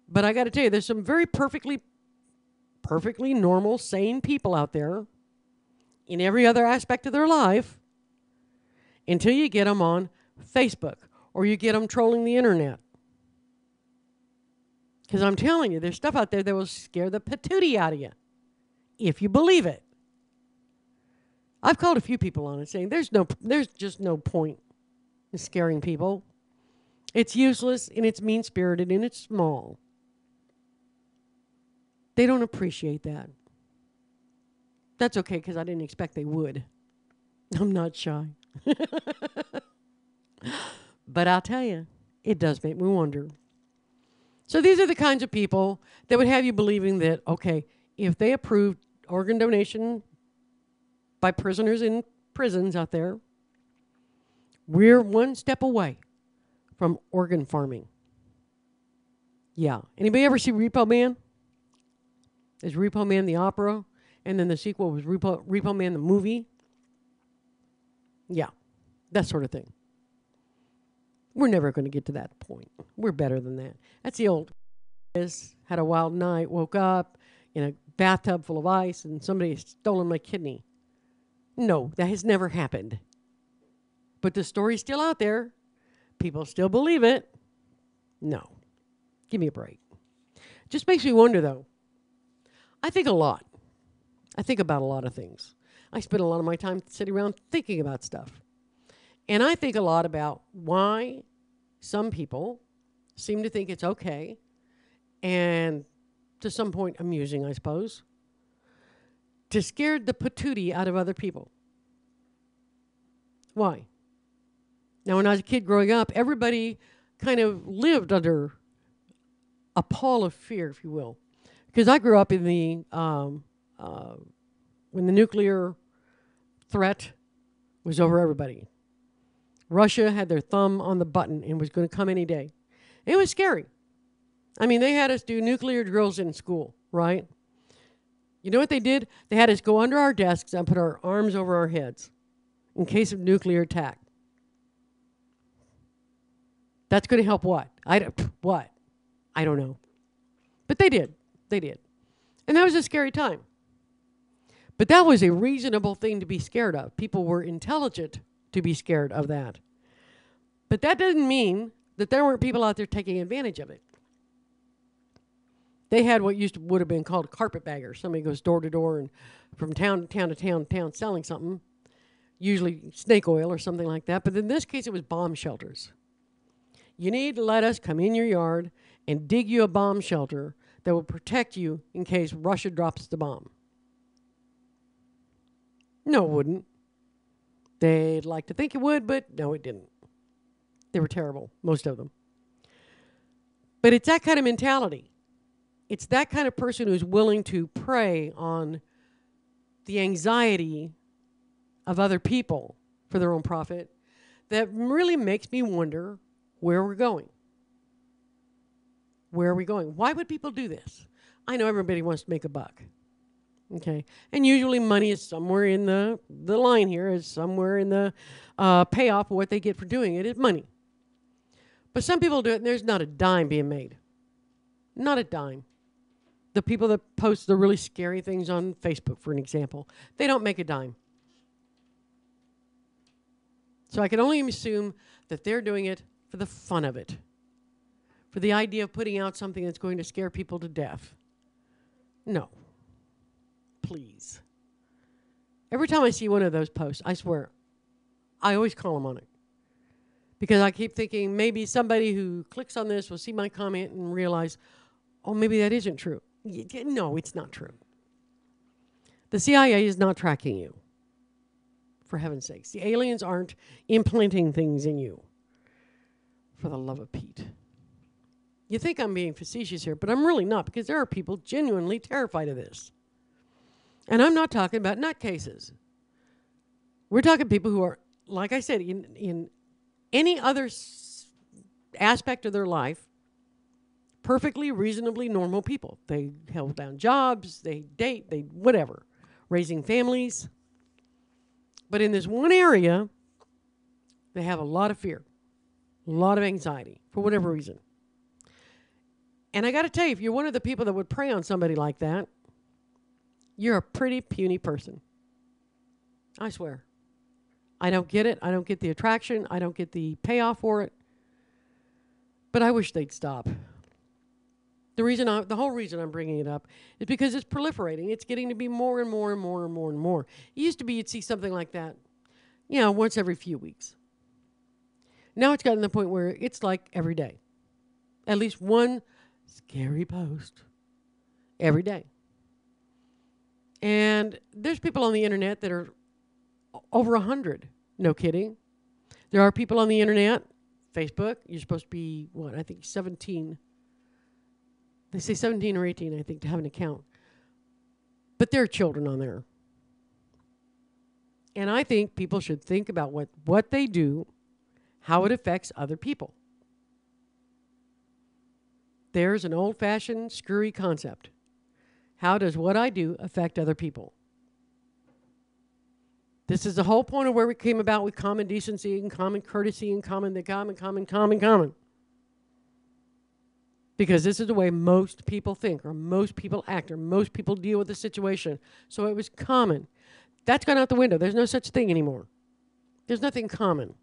But I got to tell you, there's some very perfectly normal, sane people out there in every other aspect of their life until you get them on Facebook or you get them trolling the internet. Because I'm telling you, there's stuff out there that will scare the patootie out of you, if you believe it. I've called a few people on it saying there's just no point in scaring people. It's useless, and it's mean-spirited, and it's small. They don't appreciate that. That's okay, because I didn't expect they would. I'm not shy. But I'll tell you, it does make me wonder. So these are the kinds of people that would have you believing that, okay, if they approved organ donation by prisoners in prisons out there, we're one step away from organ farming. Yeah. Anybody ever see Repo Man? There's Repo Man the opera, and then the sequel was Repo Man the movie. Yeah, that sort of thing. We're never going to get to that point. We're better than that. That's the old had a wild night, woke up in a bathtub full of ice, and somebody has stolen my kidney. No, that has never happened. But the story's still out there. People still believe it. No. Give me a break. Just makes me wonder, though. I think a lot. I think about a lot of things. I spend a lot of my time sitting around thinking about stuff. And I think a lot about why some people seem to think it's okay and to some point amusing, I suppose, to scare the patootie out of other people. Why? Now, when I was a kid growing up, everybody kind of lived under a pall of fear, if you will. Because I grew up in the, when the nuclear threat was over everybody. Russia had their thumb on the button and was going to come any day. It was scary. I mean, they had us do nuclear drills in school, right? You know what they did? They had us go under our desks and put our arms over our heads in case of nuclear attack. That's going to help what? What? I don't know. But they did. They did. And that was a scary time. But that was a reasonable thing to be scared of. People were intelligent to be scared of that. But that doesn't mean that there weren't people out there taking advantage of it. They had what would have been called a carpetbagger. Somebody goes door to door and from town to town selling something, usually snake oil or something like that. But in this case, it was bomb shelters. You need to let us come in your yard and dig you a bomb shelter that will protect you in case Russia drops the bomb. No, it wouldn't. They'd like to think it would, but no, it didn't. They were terrible, most of them. But it's that kind of mentality. It's that kind of person who's willing to prey on the anxiety of other people for their own profit that really makes me wonder where we're going. Where are we going? Why would people do this? I know everybody wants to make a buck. Okay. And usually money is somewhere in the line here, is somewhere in the payoff of what they get for doing it is money. But some people do it and there's not a dime being made. Not a dime. The people that post the really scary things on Facebook, for an example, they don't make a dime. So I can only assume that they're doing it for the fun of it, for the idea of putting out something that's going to scare people to death. No. Please. Every time I see one of those posts, I swear, I always call them on it. Because I keep thinking maybe somebody who clicks on this will see my comment and realize, oh, maybe that isn't true. No, it's not true. The CIA is not tracking you. For heaven's sakes. The aliens aren't implanting things in you. For the love of Pete. You think I'm being facetious here, but I'm really not, because there are people genuinely terrified of this. And I'm not talking about nutcases. We're talking people who are, like I said, in any other aspect of their life, perfectly, reasonably normal people. They held down jobs, they date, they whatever, raising families. But in this one area, they have a lot of fear, a lot of anxiety, for whatever reason. And I got to tell you, if you're one of the people that would prey on somebody like that, you're a pretty puny person. I swear. I don't get it. I don't get the attraction. I don't get the payoff for it. But I wish they'd stop. The whole reason I'm bringing it up is because it's proliferating. It's getting to be more and more and more and more and more. It used to be you'd see something like that, once every few weeks. Now it's gotten to the point where it's like every day. At least one scary post every day. And there's people on the internet that are over 100. No kidding. There are people on the internet, Facebook. You're supposed to be, 17. They say 17 or 18, I think, to have an account. But there are children on there. And I think people should think about what they do, how it affects other people. There's an old-fashioned, screwy concept. How does what I do affect other people? This is the whole point of where we came about with common decency and common courtesy and common. Because this is the way most people think, or most people act, or most people deal with the situation. So it was common. That's gone out the window. There's no such thing anymore. There's nothing common.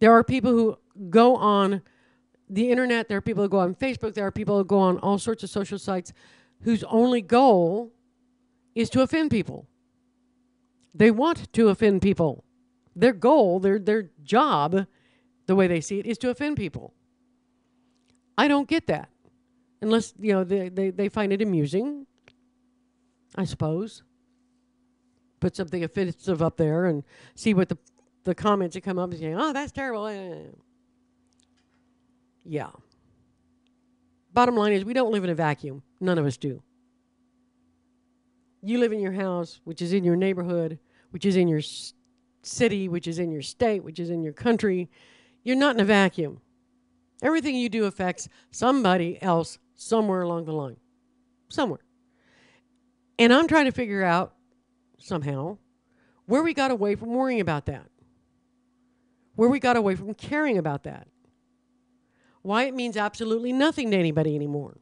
There are people who go on the internet. There are people who go on Facebook. There are people who go on all sorts of social sites whose only goal is to offend people. They want to offend people. Their goal, their job, the way they see it, is to offend people. I don't get that. Unless, they find it amusing, I suppose. Put something offensive up there and see what the comments that come up and say, oh, that's terrible. Yeah. Bottom line is we don't live in a vacuum. None of us do. You live in your house, which is in your neighborhood, which is in your city, which is in your state, which is in your country. You're not in a vacuum. Everything you do affects somebody else somewhere along the line. Somewhere. And I'm trying to figure out, somehow, where we got away from worrying about that. Where we got away from caring about that. Why it means absolutely nothing to anybody anymore.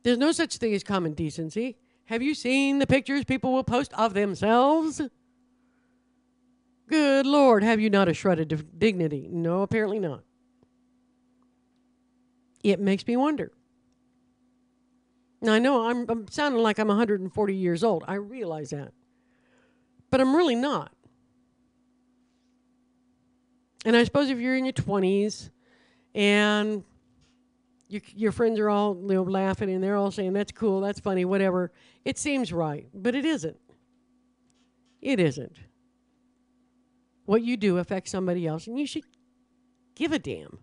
There's no such thing as common decency. Have you seen the pictures people will post of themselves? Good Lord, have you not a shred of dignity? No, apparently not. It makes me wonder. Now, I know I'm sounding like I'm 140 years old. I realize that. But I'm really not. And I suppose if you're in your 20s and your friends are all laughing and they're all saying, that's cool, that's funny, whatever, it seems right. But it isn't. It isn't. What you do affects somebody else, and you should give a damn.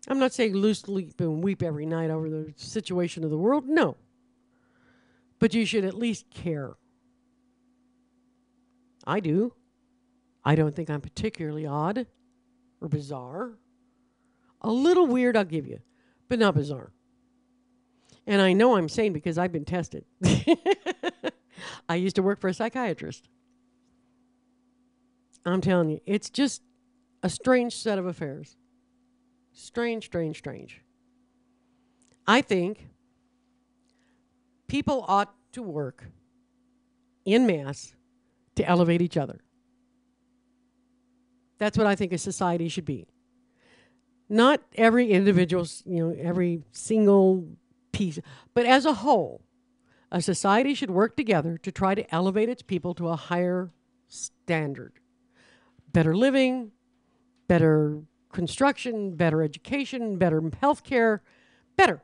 I'm not saying lose sleep and weep every night over the situation of the world. No. But you should at least care. I do. I don't think I'm particularly odd or bizarre. A little weird, I'll give you, but not bizarre. And I know I'm sane because I've been tested. I used to work for a psychiatrist. I'm telling you, it's just a strange set of affairs. Strange, strange, strange. I think people ought to work en masse to elevate each other. That's what I think a society should be. Not every individual, every single piece, but as a whole, a society should work together to try to elevate its people to a higher standard. Better living, better construction, better education, better health care, better.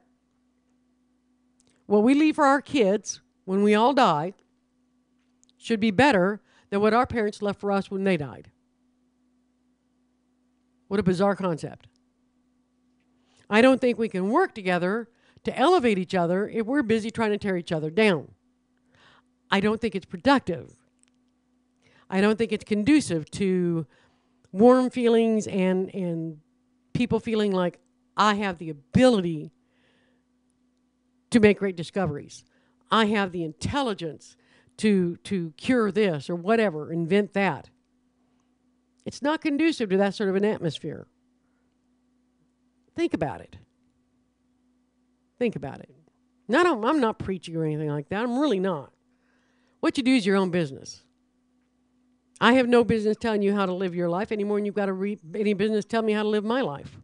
What we leave for our kids when we all die should be better than what our parents left for us when they died. What a bizarre concept. I don't think we can work together to elevate each other if we're busy trying to tear each other down. I don't think it's productive. I don't think it's conducive to warm feelings and people feeling like I have the ability to make great discoveries. I have the intelligence to cure this or whatever, invent that. It's not conducive to that sort of an atmosphere. Think about it. Think about it. I'm not preaching or anything like that. I'm really not. What you do is your own business. I have no business telling you how to live your life any more than you've got any business telling me how to live my life.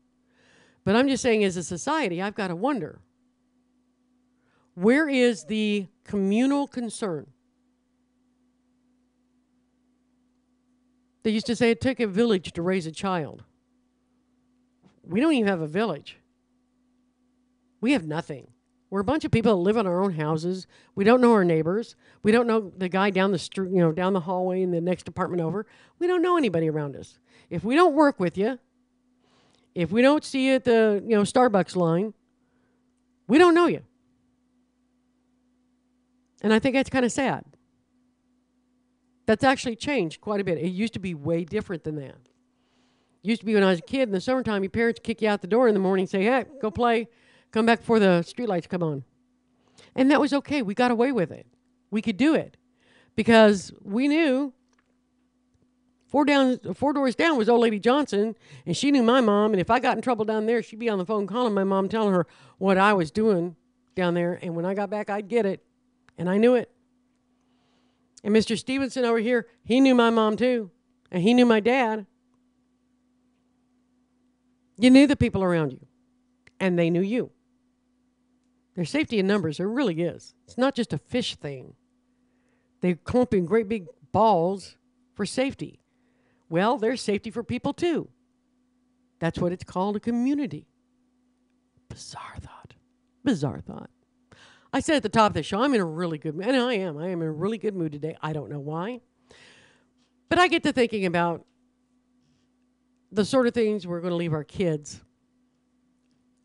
But I'm just saying, as a society, I've got to wonder, where is the communal concern? They used to say it took a village to raise a child. We don't even have a village. We have nothing. We're a bunch of people that live in our own houses. We don't know our neighbors. We don't know the guy down the street, down the hallway in the next apartment over. We don't know anybody around us. If we don't work with you, if we don't see you at the Starbucks line, we don't know you. And I think that's kind of sad. That's actually changed quite a bit. It used to be way different than that. It used to be when I was a kid in the summertime, your parents kick you out the door in the morning and say, hey, go play. Come back before the streetlights come on. And that was okay. We got away with it. We could do it. Because we knew four doors down was old lady Johnson, and she knew my mom, and if I got in trouble down there, she'd be on the phone calling my mom, telling her what I was doing down there, and when I got back, I'd get it. And I knew it. And Mr. Stevenson over here, he knew my mom too, and he knew my dad. You knew the people around you, and they knew you. There's safety in numbers. There really is. It's not just a fish thing. They clump in great big balls for safety. Well, there's safety for people too. That's what it's called, a community. Bizarre thought. Bizarre thought. I said at the top of the show, I'm in a really good mood. And I am. I am in a really good mood today. I don't know why. But I get to thinking about the sort of things we're going to leave our kids.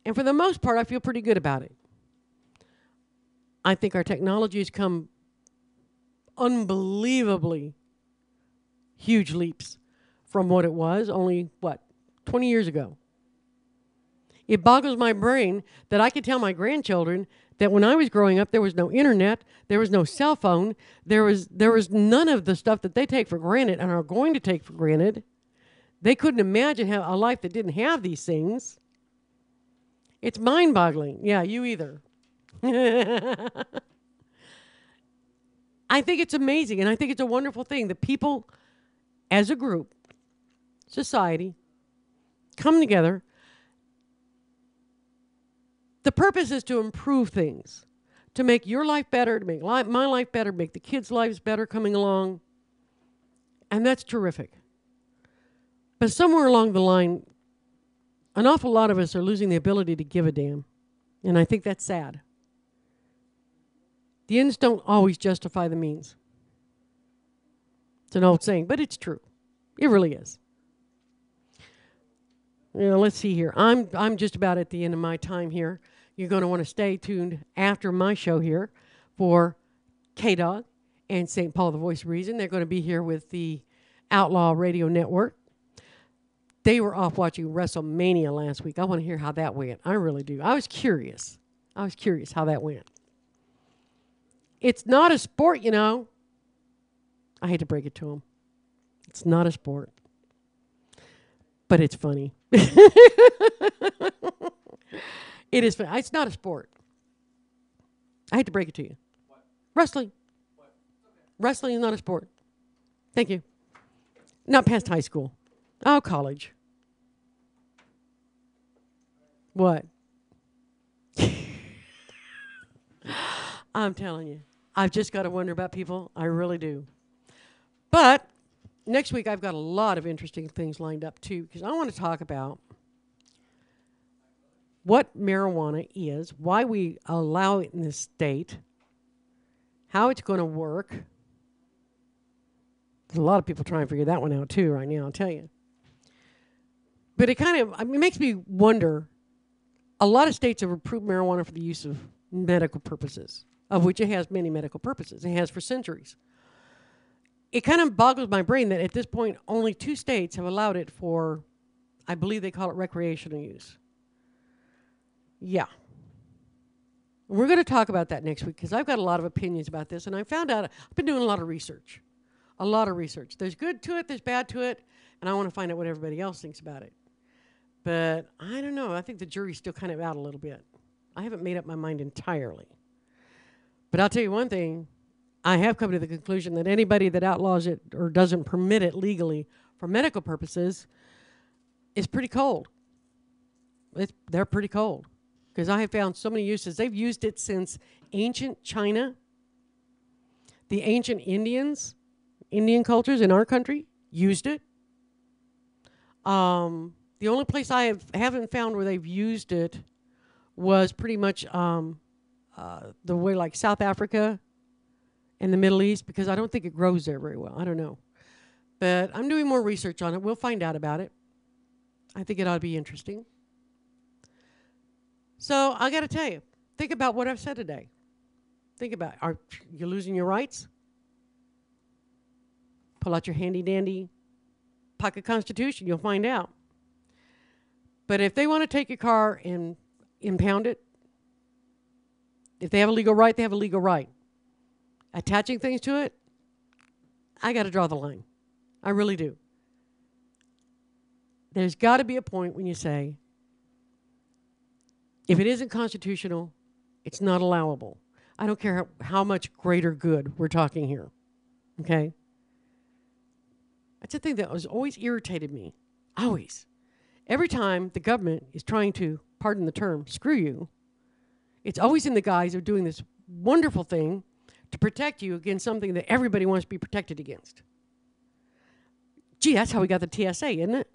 And for the most part, I feel pretty good about it. I think our technology has come unbelievably huge leaps from what it was only, 20 years ago. It boggles my brain that I could tell my grandchildren that when I was growing up, there was no internet, there was no cell phone, there was none of the stuff that they take for granted and are going to take for granted. They couldn't imagine a life that didn't have these things. It's mind-boggling. Yeah, you either. I think it's amazing, and I think it's a wonderful thing that people, as a group, society, come together. The purpose is to improve things, to make your life better, to make my life better, make the kids' lives better coming along. And that's terrific. But somewhere along the line, an awful lot of us are losing the ability to give a damn. And I think that's sad. The ends don't always justify the means. It's an old saying, but it's true. It really is. Let's see here. I'm just about at the end of my time here. You're going to want to stay tuned after my show here for K-Dog and St. Paul, the Voice of Reason. They're going to be here with the Outlaw Radio Network. They were off watching WrestleMania last week. I want to hear how that went. I really do. I was curious how that went. It's not a sport, you know. I hate to break it to them. It's not a sport. But it's funny. It is funny. It's not a sport. I hate to break it to you. What? Wrestling. What? Okay. Wrestling is not a sport. Thank you. Not past high school. Oh, college. What? I'm telling you. I've just got to wonder about people. I really do. But next week, I've got a lot of interesting things lined up, too, because I want to talk about what marijuana is, why we allow it in this state, how it's going to work. There's a lot of people trying to figure that one out, too, right now, I'll tell you. But it makes me wonder, a lot of states have approved marijuana for the use of medical purposes, of which it has many medical purposes. It has for centuries. It kind of boggles my brain that at this point, only 2 states have allowed it for, I believe they call it recreational use. Yeah. We're going to talk about that next week because I've got a lot of opinions about this, and I found out, I've been doing a lot of research. There's good to it, there's bad to it, and I want to find out what everybody else thinks about it. But I don't know. I think the jury's still kind of out a little bit. I haven't made up my mind entirely. But I'll tell you one thing. I have come to the conclusion that anybody that outlaws it or doesn't permit it legally for medical purposes is pretty cold. They're pretty cold. Because I have found so many uses. They've used it since ancient China. The ancient Indian cultures in our country used it. The only place I haven't found where they've used it was pretty much the way like South Africa and the Middle East, because I don't think it grows there very well. I don't know. But I'm doing more research on it. We'll find out about it. I think it ought to be interesting. So I got to tell you, think about what I've said today. Think about, are you losing your rights? Pull out your handy-dandy pocket constitution, you'll find out. But if they want to take your car and impound it, if they have a legal right, they have a legal right. Attaching things to it, I got to draw the line. I really do. There's got to be a point when you say, if it isn't constitutional, it's not allowable. I don't care how much greater good we're talking here. Okay? That's the thing that has always irritated me. Always. Every time the government is trying to, pardon the term, screw you, it's always in the guise of doing this wonderful thing to protect you against something that everybody wants to be protected against. Gee, that's how we got the TSA, isn't it?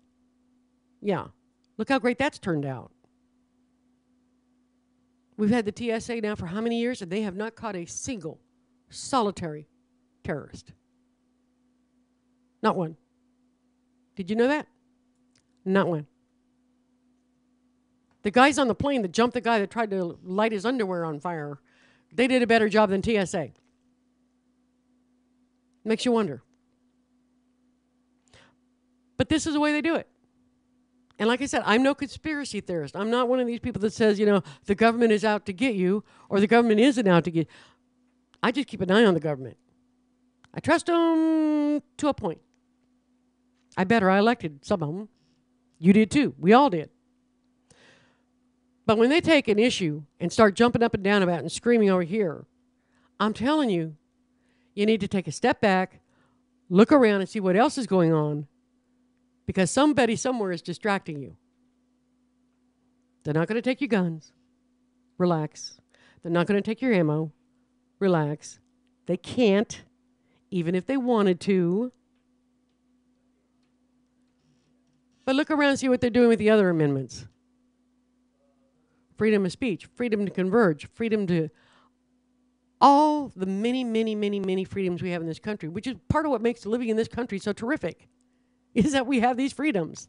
Yeah. Look how great that's turned out. We've had the TSA now for how many years, and they have not caught a single solitary terrorist. Not one. Did you know that? Not one. The guys on the plane that jumped the guy that tried to light his underwear on fire, they did a better job than TSA. Makes you wonder. But this is the way they do it. And like I said, I'm no conspiracy theorist. I'm not one of these people that says, the government is out to get you or the government isn't out to get you. I just keep an eye on the government. I trust them to a point. I elected some of them. You did too. We all did. But when they take an issue and start jumping up and down about it and screaming over here, I'm telling you, you need to take a step back, look around and see what else is going on, because somebody somewhere is distracting you. They're not going to take your guns. Relax. They're not going to take your ammo. Relax. They can't, even if they wanted to. But look around and see what they're doing with the other amendments. Freedom of speech, freedom to converge, freedom to all the many, many, many, many freedoms we have in this country, which is part of what makes living in this country so terrific, is that we have these freedoms.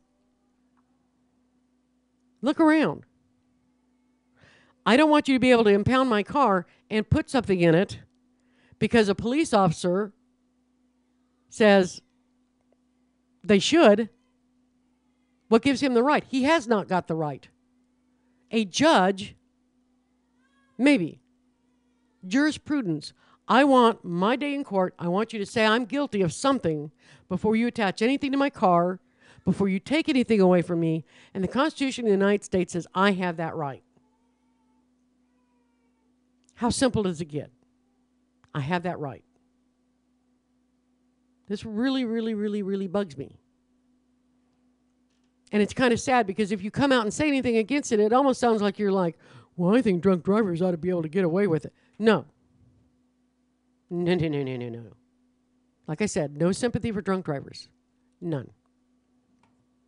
Look around. I don't want you to be able to impound my car and put something in it because a police officer says they should. What gives him the right? He has not got the right. A judge, maybe. Jurisprudence. I want my day in court. I want you to say I'm guilty of something before you attach anything to my car, before you take anything away from me. And the Constitution of the United States says I have that right. How simple does it get? I have that right. This really, really, really, really bugs me. And it's kind of sad because if you come out and say anything against it, it almost sounds like you're like, well, I think drunk drivers ought to be able to get away with it. No. No. Like I said, no sympathy for drunk drivers. None.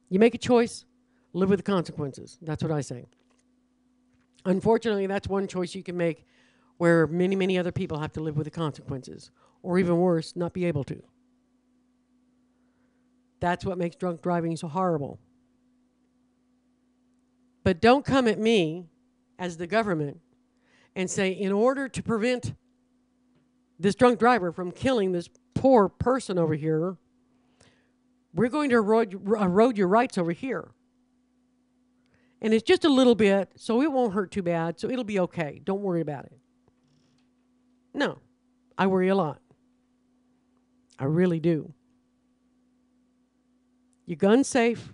You make a choice, live with the consequences. That's what I say. Unfortunately, that's one choice you can make where many, many other people have to live with the consequences. Or even worse, not be able to. That's what makes drunk driving so horrible. But don't come at me as the government and say, in order to prevent this drunk driver from killing this poor person over here, we're going to erode your rights over here. And it's just a little bit, so it won't hurt too bad, so it'll be okay. Don't worry about it. No, I worry a lot. I really do. Your gun's safe.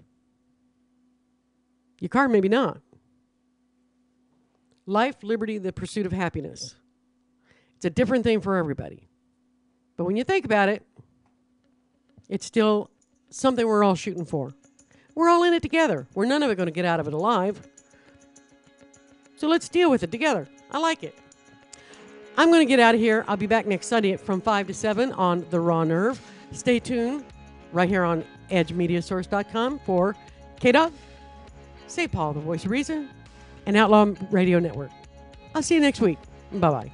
Your car, maybe not. Life, liberty, the pursuit of happiness. It's a different thing for everybody. But when you think about it, it's still something we're all shooting for. We're all in it together. We're none of it going to get out of it alive. So let's deal with it together. I like it. I'm going to get out of here. I'll be back next Sunday from 5 to 7 on The Raw Nerve. Stay tuned right here on edgemediasource.com for K-Dog, St. Paul, the Voice of Reason, and Outlaw Radio Network. I'll see you next week. Bye-bye.